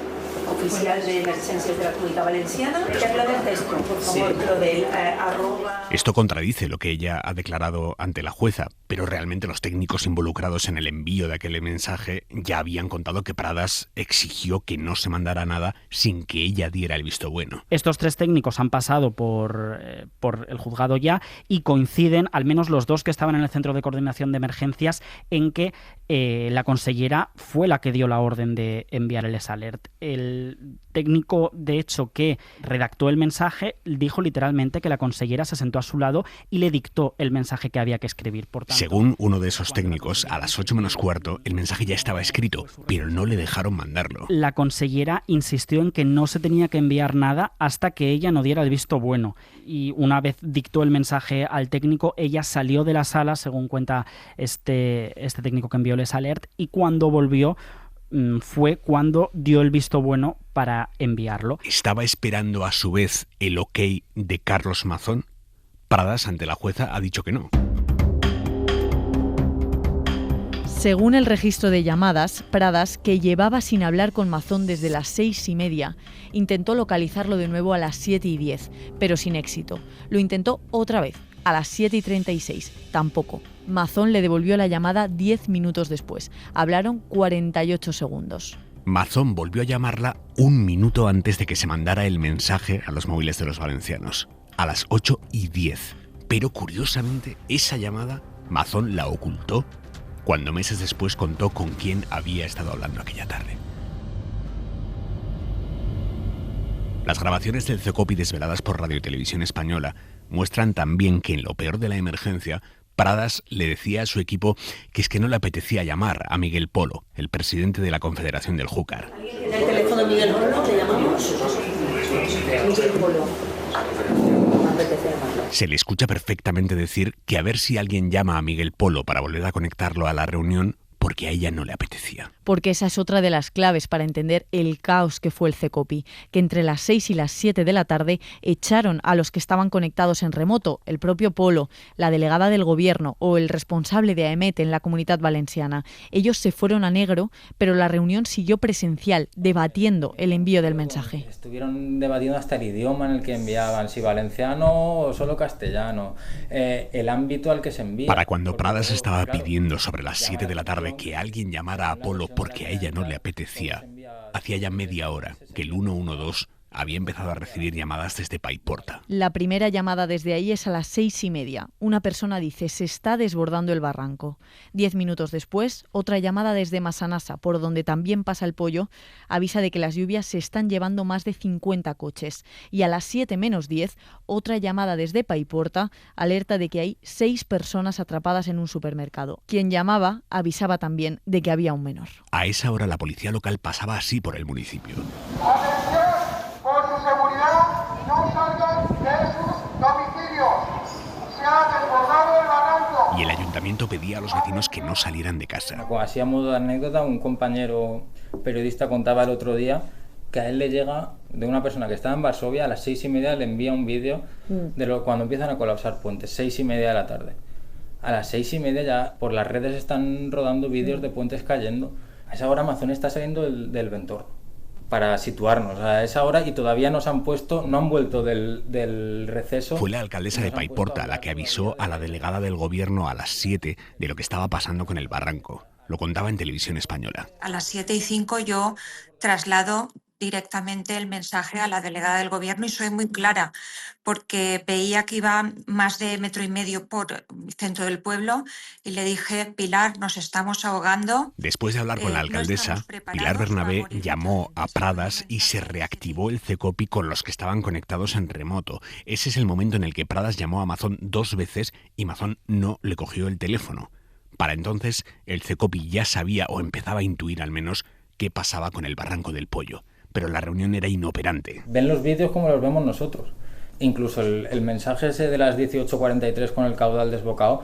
oficial de emergencias de la Comunitat Valenciana. ¿Qué aclares de esto, por favor? Sí. Lo del arroba... Esto contradice lo que ella ha declarado ante la jueza, pero realmente los técnicos involucrados en el envío de aquel mensaje ya habían contado que Pradas exigió que no se mandara nada sin que ella diera el visto bueno. Estos 3 técnicos han pasado por el juzgado ya y coinciden, al menos los 2 que estaban en el Centro de Coordinación de Emergencias, en que la consellera fue la que dio la orden de enviar el S-Alert. El el técnico, de hecho, que redactó el mensaje, dijo literalmente que la consellera se sentó a su lado y le dictó el mensaje que había que escribir. Por tanto, según uno de esos técnicos, a las 8 menos cuarto el mensaje ya estaba escrito, pero no le dejaron mandarlo. La consellera insistió en que no se tenía que enviar nada hasta que ella no diera el visto bueno. Y una vez dictó el mensaje al técnico, ella salió de la sala, según cuenta este técnico que envió el alert, y cuando volvió fue cuando dio el visto bueno para enviarlo. ¿Estaba esperando a su vez el ok de Carlos Mazón? Pradas, ante la jueza, ha dicho que no. Según el registro de llamadas, Pradas, que llevaba sin hablar con Mazón desde las 6:30, intentó localizarlo de nuevo a las 7:10, pero sin éxito. Lo intentó otra vez, a las 7:36, tampoco. Mazón le devolvió la llamada 10 minutos después. Hablaron 48 segundos. Mazón volvió a llamarla un minuto antes de que se mandara el mensaje a los móviles de los valencianos, a las 8:10. Pero curiosamente, esa llamada Mazón la ocultó cuando meses después contó con quién había estado hablando aquella tarde. Las grabaciones del CECOPI desveladas por Radio y Televisión Española muestran también que en lo peor de la emergencia, Pradas le decía a su equipo que es que no le apetecía llamar a Miguel Polo, el presidente de la Confederación del Júcar. ¿Alguien tiene el teléfono de Miguel Polo? ¿Le llamamos? Miguel Polo. Me apetece llamarlo. Se le escucha perfectamente decir que a ver si alguien llama a Miguel Polo para volver a conectarlo a la reunión, porque a ella no le apetecía. Porque esa es otra de las claves para entender el caos que fue el CECOPI, que entre las 6 y las 7 de la tarde echaron a los que estaban conectados en remoto, el propio Polo, la delegada del gobierno o el responsable de AEMET en la Comunitat Valenciana. Ellos se fueron a negro, pero la reunión siguió presencial, debatiendo el envío del mensaje. Estuvieron debatiendo hasta el idioma en el que enviaban, si valenciano o solo castellano, el ámbito al que se envía. Para cuando Pradas estaba pidiendo sobre las 7 de la tarde que alguien llamara a Polo porque a ella no le apetecía, hacía ya media hora que el 112 había empezado a recibir llamadas desde Paiporta. La primera llamada desde ahí es a las 6:30. Una persona dice: se está desbordando el barranco. 10 minutos después, otra llamada desde Massanassa, por donde también pasa el pollo, avisa de que las lluvias se están llevando más de 50 coches. Y a las 7 menos 10, otra llamada desde Paiporta alerta de que hay 6 personas atrapadas en un supermercado. Quien llamaba avisaba también de que había un menor. A esa hora la policía local pasaba así por el municipio. Por su seguridad, no salgan de sus domicilios. Se ha desbordado el barranco. Y el ayuntamiento pedía a los vecinos que no salieran de casa. Así a modo de anécdota, un compañero periodista contaba el otro día que a él le llega de una persona que estaba en Varsovia, a las 6:30 le envía un vídeo de cuando empiezan a colapsar puentes, 6:30 de la tarde. A las 6:30 ya por las redes están rodando vídeos de puentes cayendo. A esa hora Amazon está saliendo del Ventor. Para situarnos a esa hora, y todavía no han vuelto del receso. Fue la alcaldesa de Paiporta la que avisó a la delegada del gobierno a las 7 de lo que estaba pasando con el barranco. Lo contaba en Televisión Española. A las 7:05 yo traslado directamente el mensaje a la delegada del gobierno y soy muy clara porque veía que iba más de 1,5 metros por el centro del pueblo y le dije: Pilar, nos estamos ahogando. Después de hablar con la alcaldesa, Pilar Bernabé llamó a Pradas y se reactivó el CECOPI con los que estaban conectados en remoto. Ese es el momento en el que Pradas llamó a Mazón 2 veces y Mazón no le cogió el teléfono. Para entonces, el CECOPI ya sabía, o empezaba a intuir al menos, qué pasaba con el barranco del Pollo. Pero la reunión era inoperante. Ven los vídeos como los vemos nosotros. Incluso el mensaje ese de las 18:43 con el caudal desbocado,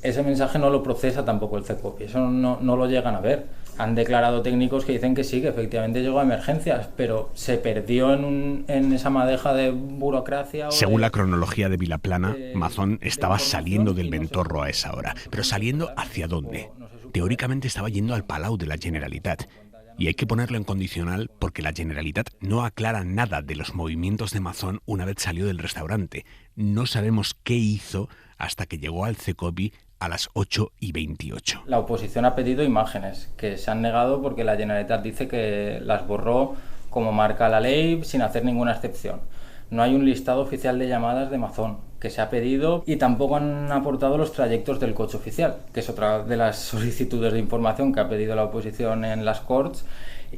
ese mensaje no lo procesa tampoco el CECOPI. Eso no lo llegan a ver. Han declarado técnicos que dicen que sí, que efectivamente llegó a emergencias, pero se perdió en esa madeja de burocracia. Según la cronología de Vilaplana, Mazón estaba saliendo del Ventorro a esa hora. ¿Pero saliendo hacia dónde? Teóricamente estaba yendo al Palau de la Generalitat. Y hay que ponerlo en condicional porque la Generalitat no aclara nada de los movimientos de Mazón una vez salió del restaurante. No sabemos qué hizo hasta que llegó al CECOPI a las 8:28. La oposición ha pedido imágenes que se han negado porque la Generalitat dice que las borró como marca la ley sin hacer ninguna excepción. No hay un listado oficial de llamadas de Mazón, que se ha pedido, y tampoco han aportado los trayectos del coche oficial, que es otra de las solicitudes de información que ha pedido la oposición en las Corts,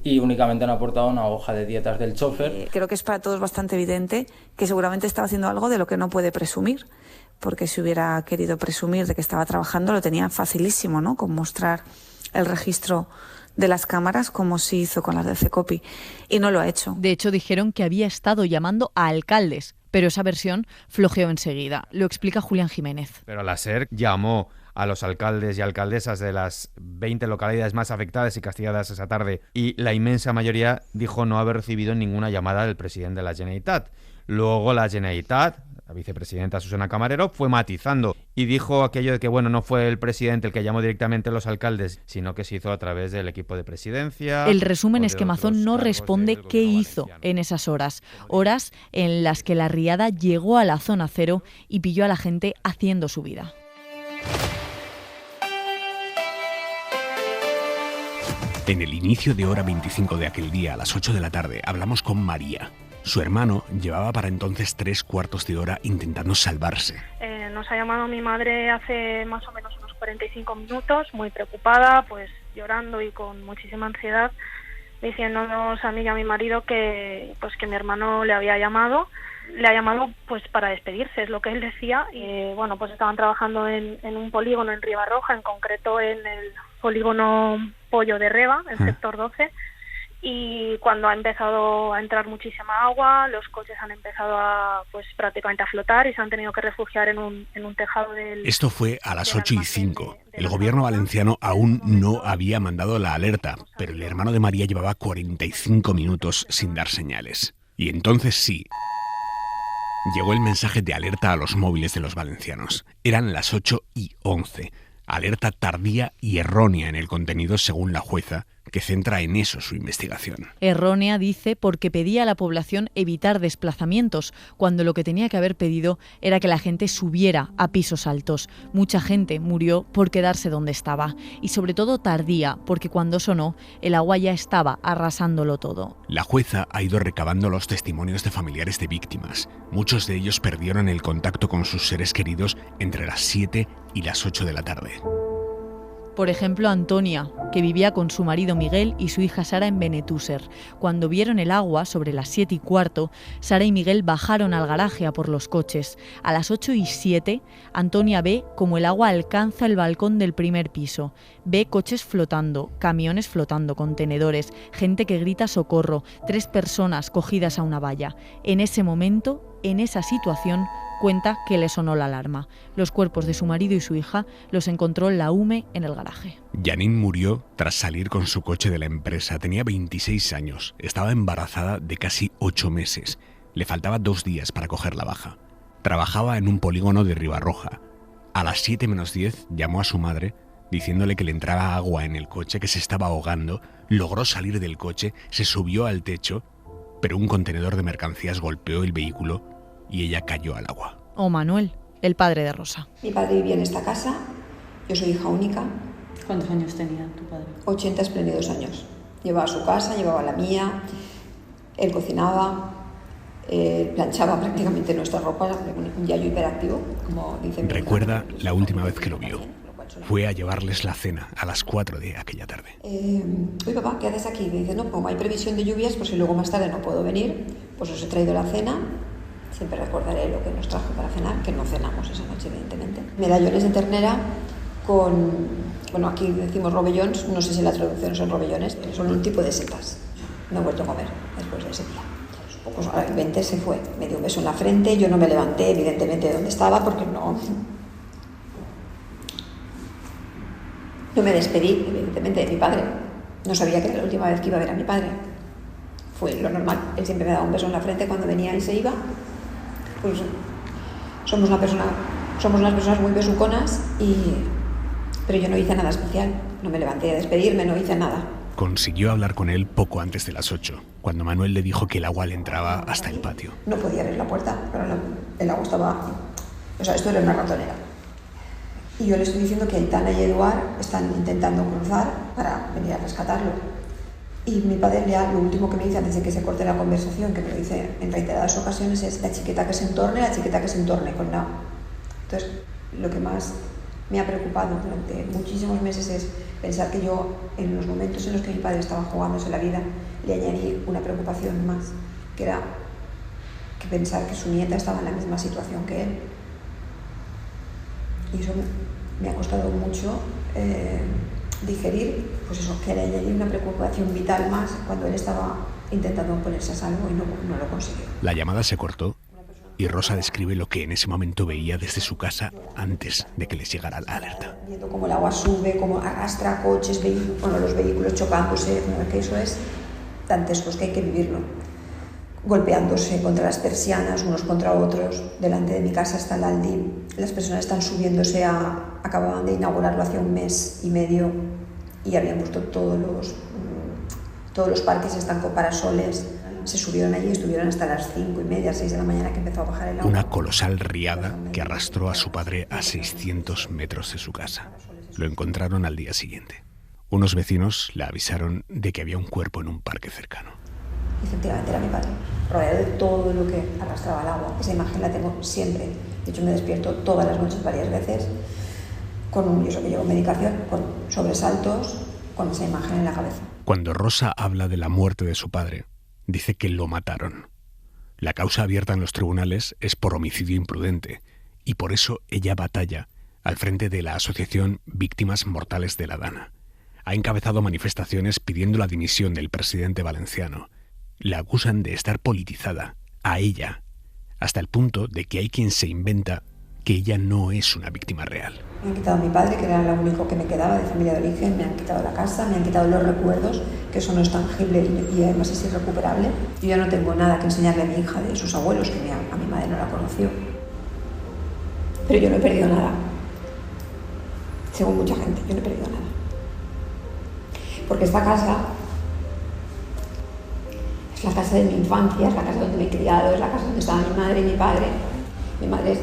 y únicamente han aportado una hoja de dietas del chofer. Creo que es para todos bastante evidente que seguramente estaba haciendo algo de lo que no puede presumir, porque si hubiera querido presumir de que estaba trabajando lo tenía facilísimo, ¿no? Con mostrar el registro de las cámaras como se hizo con las del CECOPI, y no lo ha hecho. De hecho, dijeron que había estado llamando a alcaldes, pero esa versión flojeó enseguida. Lo explica Julián Jiménez. Pero la SER llamó a los alcaldes y alcaldesas de las 20 localidades más afectadas y castigadas esa tarde, y la inmensa mayoría dijo no haber recibido ninguna llamada del presidente de la Generalitat. Luego la Generalitat, la vicepresidenta Susana Camarero, fue matizando y dijo aquello de que bueno, no fue el presidente el que llamó directamente a los alcaldes, sino que se hizo a través del equipo de presidencia. El resumen es que Mazón no responde qué hizo en esas horas en las que la riada llegó a la zona cero y pilló a la gente haciendo su vida. En el inicio de hora 25 de aquel día, a las 8 de la tarde, hablamos con María. Su hermano llevaba para entonces 3/4 de hora intentando salvarse. Nos ha llamado mi madre hace más o menos unos 45 minutos, muy preocupada, pues llorando y con muchísima ansiedad, diciéndonos a mí y a mi marido que mi hermano le había llamado. Le ha llamado pues para despedirse, es lo que él decía. Y bueno, pues estaban trabajando en un polígono en Ribarroja, en concreto en el polígono Pollo de Reba, el sector 12. Y cuando ha empezado a entrar muchísima agua, los coches han empezado a prácticamente a flotar y se han tenido que refugiar en un tejado del... Esto fue a las 8:05. El gobierno valenciano aún no había mandado la alerta, pero el hermano de María llevaba 45 minutos sin dar señales. Y entonces sí, llegó el mensaje de alerta a los móviles de los valencianos. Eran las 8:11. Alerta tardía y errónea en el contenido según la jueza, que centra en eso su investigación. Errónea, dice, porque pedía a la población evitar desplazamientos, cuando lo que tenía que haber pedido era que la gente subiera a pisos altos. Mucha gente murió por quedarse donde estaba. Y sobre todo tardía, porque cuando sonó, el agua ya estaba arrasándolo todo. La jueza ha ido recabando los testimonios de familiares de víctimas. Muchos de ellos perdieron el contacto con sus seres queridos entre las 7 y las 8 de la tarde. Por ejemplo, Antonia, que vivía con su marido Miguel y su hija Sara en Benetúser. Cuando vieron el agua, sobre las 7:15, Sara y Miguel bajaron al garaje a por los coches. A las 8:07, Antonia ve como el agua alcanza el balcón del primer piso. Ve coches flotando, camiones flotando, contenedores, gente que grita socorro, 3 personas cogidas a una valla. En ese momento, en esa situación, cuenta que le sonó la alarma. Los cuerpos de su marido y su hija los encontró la UME en el garaje. Janine murió tras salir con su coche de la empresa. Tenía 26 años. Estaba embarazada de casi 8 meses. Le faltaba 2 días para coger la baja. Trabajaba en un polígono de Ribarroja. A las 7 menos 10 llamó a su madre diciéndole que le entraba agua en el coche, que se estaba ahogando. Logró salir del coche, se subió al techo, pero un contenedor de mercancías golpeó el vehículo y ella cayó al agua. O Manuel, el padre de Rosa. Mi padre vivía en esta casa, yo soy hija única. ¿Cuántos años tenía tu padre? 80 espléndidos años. Llevaba su casa, llevaba la mía, él cocinaba, planchaba prácticamente nuestra ropa, un yayo hiperactivo, como dice mi Recuerda la última vez que lo vio. Fue a llevarles la cena a las 4 de aquella tarde. Uy, papá, ¿qué haces aquí? Me dice, no, como hay previsión de lluvias, pues si luego más tarde no puedo venir, pues os he traído la cena. Siempre recordaré lo que nos trajo para cenar, que no cenamos esa noche, evidentemente. Medallones de ternera con, bueno, aquí decimos robellons, no sé si la traducción son robellones, son un tipo de setas. No he vuelto a comer después de ese día. Pues al 20 se fue, me dio un beso en la frente, yo no me levanté, evidentemente, de donde estaba, porque no me despedí, evidentemente, de mi padre. No sabía que era la última vez que iba a ver a mi padre. Fue lo normal, él siempre me daba un beso en la frente cuando venía y se iba. Pues somos unas personas muy besuconas, pero yo no hice nada especial. No me levanté a despedirme, no hice nada. Consiguió hablar con él poco antes de las 8, cuando Manuel le dijo que el agua le entraba hasta el patio. No podía abrir la puerta, pero el agua estaba... O sea, esto era una ratonera. Y yo le estoy diciendo que Aitana y Eduard están intentando cruzar para venir a rescatarlo. Y mi padre ya lo último que me dice antes de que se corte la conversación, que me lo dice en reiteradas ocasiones, es la chiqueta que se entorne con la... Entonces, lo que más me ha preocupado durante muchísimos meses es pensar que yo, en los momentos en los que mi padre estaba jugándose la vida, le añadí una preocupación más, que era que pensar que su nieta estaba en la misma situación que él. Y eso me ha costado mucho digerir, pues eso, que le añadí una preocupación vital más cuando él estaba intentando ponerse a salvo y no lo consiguió. La llamada se cortó y Rosa describe lo que en ese momento veía desde su casa antes de que les llegara la alerta. Viendo cómo el agua sube, cómo arrastra coches, los vehículos chocándose, que eso es dantesco, que hay que vivirlo. Golpeándose contra las persianas, unos contra otros. Delante de mi casa está el Aldi. Las personas están subiéndose acababan de inaugurarlo hace 1 mes y medio y habían puesto todos los parques están con parasoles. Se subieron allí y estuvieron hasta las 5:30, 6 de la mañana que empezó a bajar el agua. Una colosal riada que arrastró a su padre a 600 metros de su casa. Lo encontraron al día siguiente. Unos vecinos la avisaron de que había un cuerpo en un parque cercano. Efectivamente era mi padre, rodeado de todo lo que arrastraba el agua. Esa imagen la tengo siempre. De hecho, me despierto todas las noches varias veces yo sé que llevo medicación, con sobresaltos, con esa imagen en la cabeza. Cuando Rosa habla de la muerte de su padre, dice que lo mataron. La causa abierta en los tribunales es por homicidio imprudente y por eso ella batalla al frente de la Asociación Víctimas Mortales de la Dana. Ha encabezado manifestaciones pidiendo la dimisión del presidente valenciano. La acusan de estar politizada, a ella, hasta el punto de que hay quien se inventa que ella no es una víctima real. Me han quitado a mi padre, que era lo único que me quedaba de familia de origen, me han quitado la casa, me han quitado los recuerdos, que eso no es tangible y además es irrecuperable. Yo ya no tengo nada que enseñarle a mi hija de sus abuelos, que a mi madre no la conoció. Pero yo no he perdido nada. Según mucha gente, yo no he perdido nada. Porque esta casa es la casa de mi infancia, es la casa donde me he criado, es la casa donde estaban mi madre y mi padre. Mi madre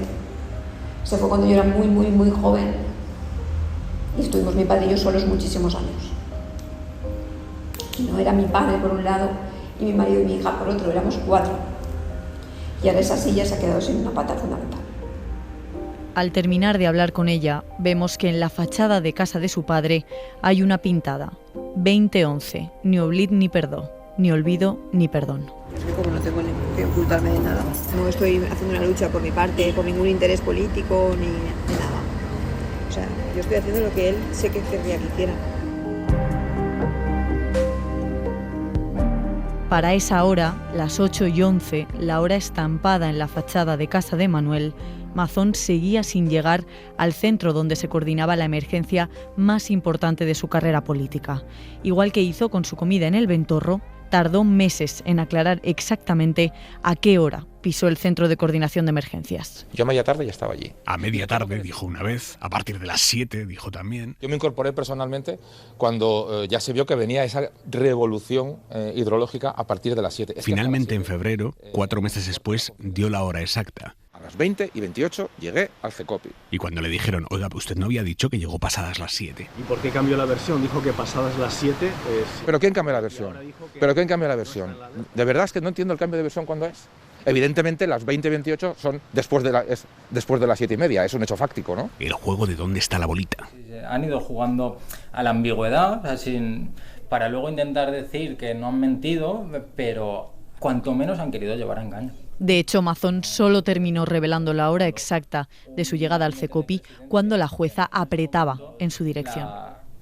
se fue cuando yo era muy, muy, muy joven y estuvimos mi padre y yo solos muchísimos años. Y no era mi padre por un lado y mi marido y mi hija por otro, éramos 4. Y ahora esa silla se ha quedado sin una pata fundamental. Al terminar de hablar con ella, vemos que en la fachada de casa de su padre hay una pintada: 2011, ni oblit ni perdó, ni olvido ni perdón. Es que como no tengo que ocultarme de nada, no estoy haciendo una lucha por mi parte, por ningún interés político ni nada. O sea, yo estoy haciendo lo que él sé que querría que hiciera. Para esa hora, las 8:11, la hora estampada en la fachada de casa de Manuel, Mazón seguía sin llegar al centro donde se coordinaba la emergencia más importante de su carrera política. Igual que hizo con su comida en el Ventorro, tardó meses en aclarar exactamente a qué hora pisó el Centro de Coordinación de Emergencias. Yo a media tarde ya estaba allí. A media tarde, dijo una vez, a partir de las 7, dijo también. Yo me incorporé personalmente cuando ya se vio que venía esa revolución hidrológica a partir de las 7. Finalmente, en febrero, 4 meses después, dio la hora exacta. A las 20:28 llegué al CECOPI. Y cuando le dijeron, oiga, usted no había dicho que llegó pasadas las 7. ¿Y por qué cambió la versión? Dijo que pasadas las 7 ¿Pero quién cambió la versión? ¿Pero quién cambió la versión? De verdad es que no entiendo el cambio de versión cuándo es. Evidentemente las 20:28 son después de las 7:30, es un hecho fáctico, ¿no? El juego de dónde está la bolita. Han ido jugando a la ambigüedad, o sea, para luego intentar decir que no han mentido, pero cuanto menos han querido llevar a engaño. De hecho, Mazón solo terminó revelando la hora exacta de su llegada al CECOPI cuando la jueza apretaba en su dirección.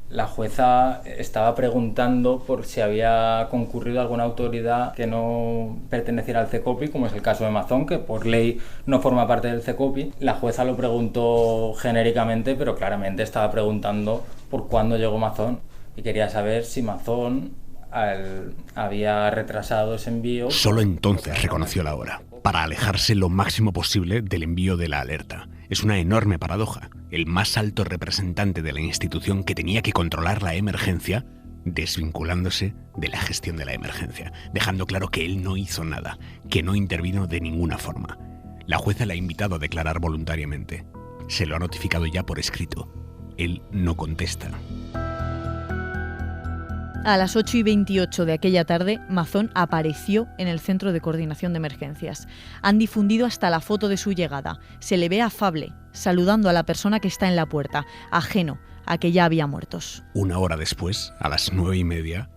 La jueza estaba preguntando por si había concurrido alguna autoridad que no perteneciera al CECOPI, como es el caso de Mazón, que por ley no forma parte del CECOPI. La jueza lo preguntó genéricamente, pero claramente estaba preguntando por cuándo llegó Mazón y quería saber si Mazón había retrasado ese envío. Solo entonces reconoció la hora, para alejarse lo máximo posible del envío de la alerta. Es una enorme paradoja. El más alto representante de la institución que tenía que controlar la emergencia, desvinculándose de la gestión de la emergencia, dejando claro que él no hizo nada, que no intervino de ninguna forma. La jueza le ha invitado a declarar voluntariamente. Se lo ha notificado ya por escrito. Él no contesta. A las 8:28 de aquella tarde, Mazón apareció en el Centro de Coordinación de Emergencias. Han difundido hasta la foto de su llegada. Se le ve afable, saludando a la persona que está en la puerta, ajeno a que ya había muertos. Una hora después, a las 9:30,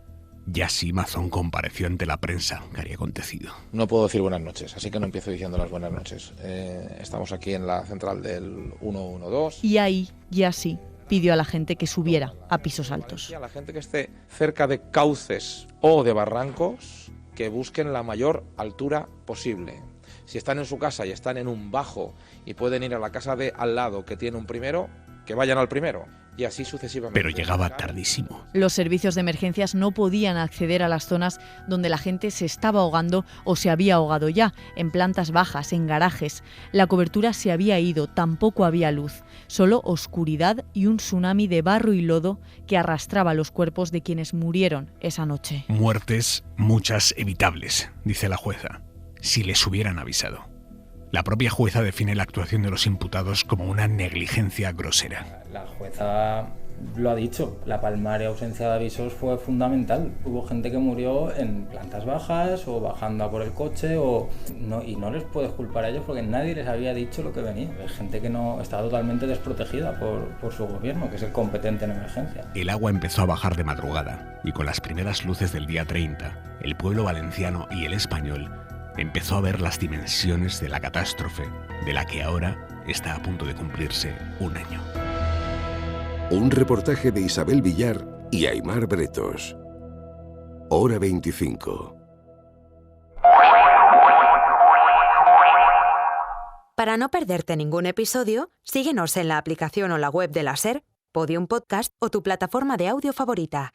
ya sí Mazón compareció ante la prensa que había acontecido. No puedo decir buenas noches, así que no empiezo diciendo las buenas noches. Estamos aquí en la central del 112. Y ahí, ya sí, pidió a la gente que subiera a pisos altos. A la gente que esté cerca de cauces o de barrancos, que busquen la mayor altura posible. Si están en su casa y están en un bajo y pueden ir a la casa de al lado que tiene un primero, que vayan al primero. Y así sucesivamente. Pero llegaba tardísimo. Los servicios de emergencias no podían acceder a las zonas donde la gente se estaba ahogando o se había ahogado ya, en plantas bajas, en garajes. La cobertura se había ido, tampoco había luz, solo oscuridad y un tsunami de barro y lodo que arrastraba los cuerpos de quienes murieron esa noche. Muertes, muchas evitables, dice la jueza, si les hubieran avisado. La propia jueza define la actuación de los imputados como una negligencia grosera. La jueza lo ha dicho, la palmaria ausencia de avisos fue fundamental. Hubo gente que murió en plantas bajas o bajando a por el coche y no les puedes culpar a ellos porque nadie les había dicho lo que venía. Hay gente que no estaba totalmente desprotegida por su gobierno, que es el competente en emergencia. El agua empezó a bajar de madrugada y con las primeras luces del día 30, el pueblo valenciano y el español empezó a ver las dimensiones de la catástrofe de la que ahora está a punto de cumplirse un año. Un reportaje de Isabel Villar y Aimar Bretos. Hora 25. Para no perderte ningún episodio, síguenos en la aplicación o la web de la SER, Podium Podcast o tu plataforma de audio favorita.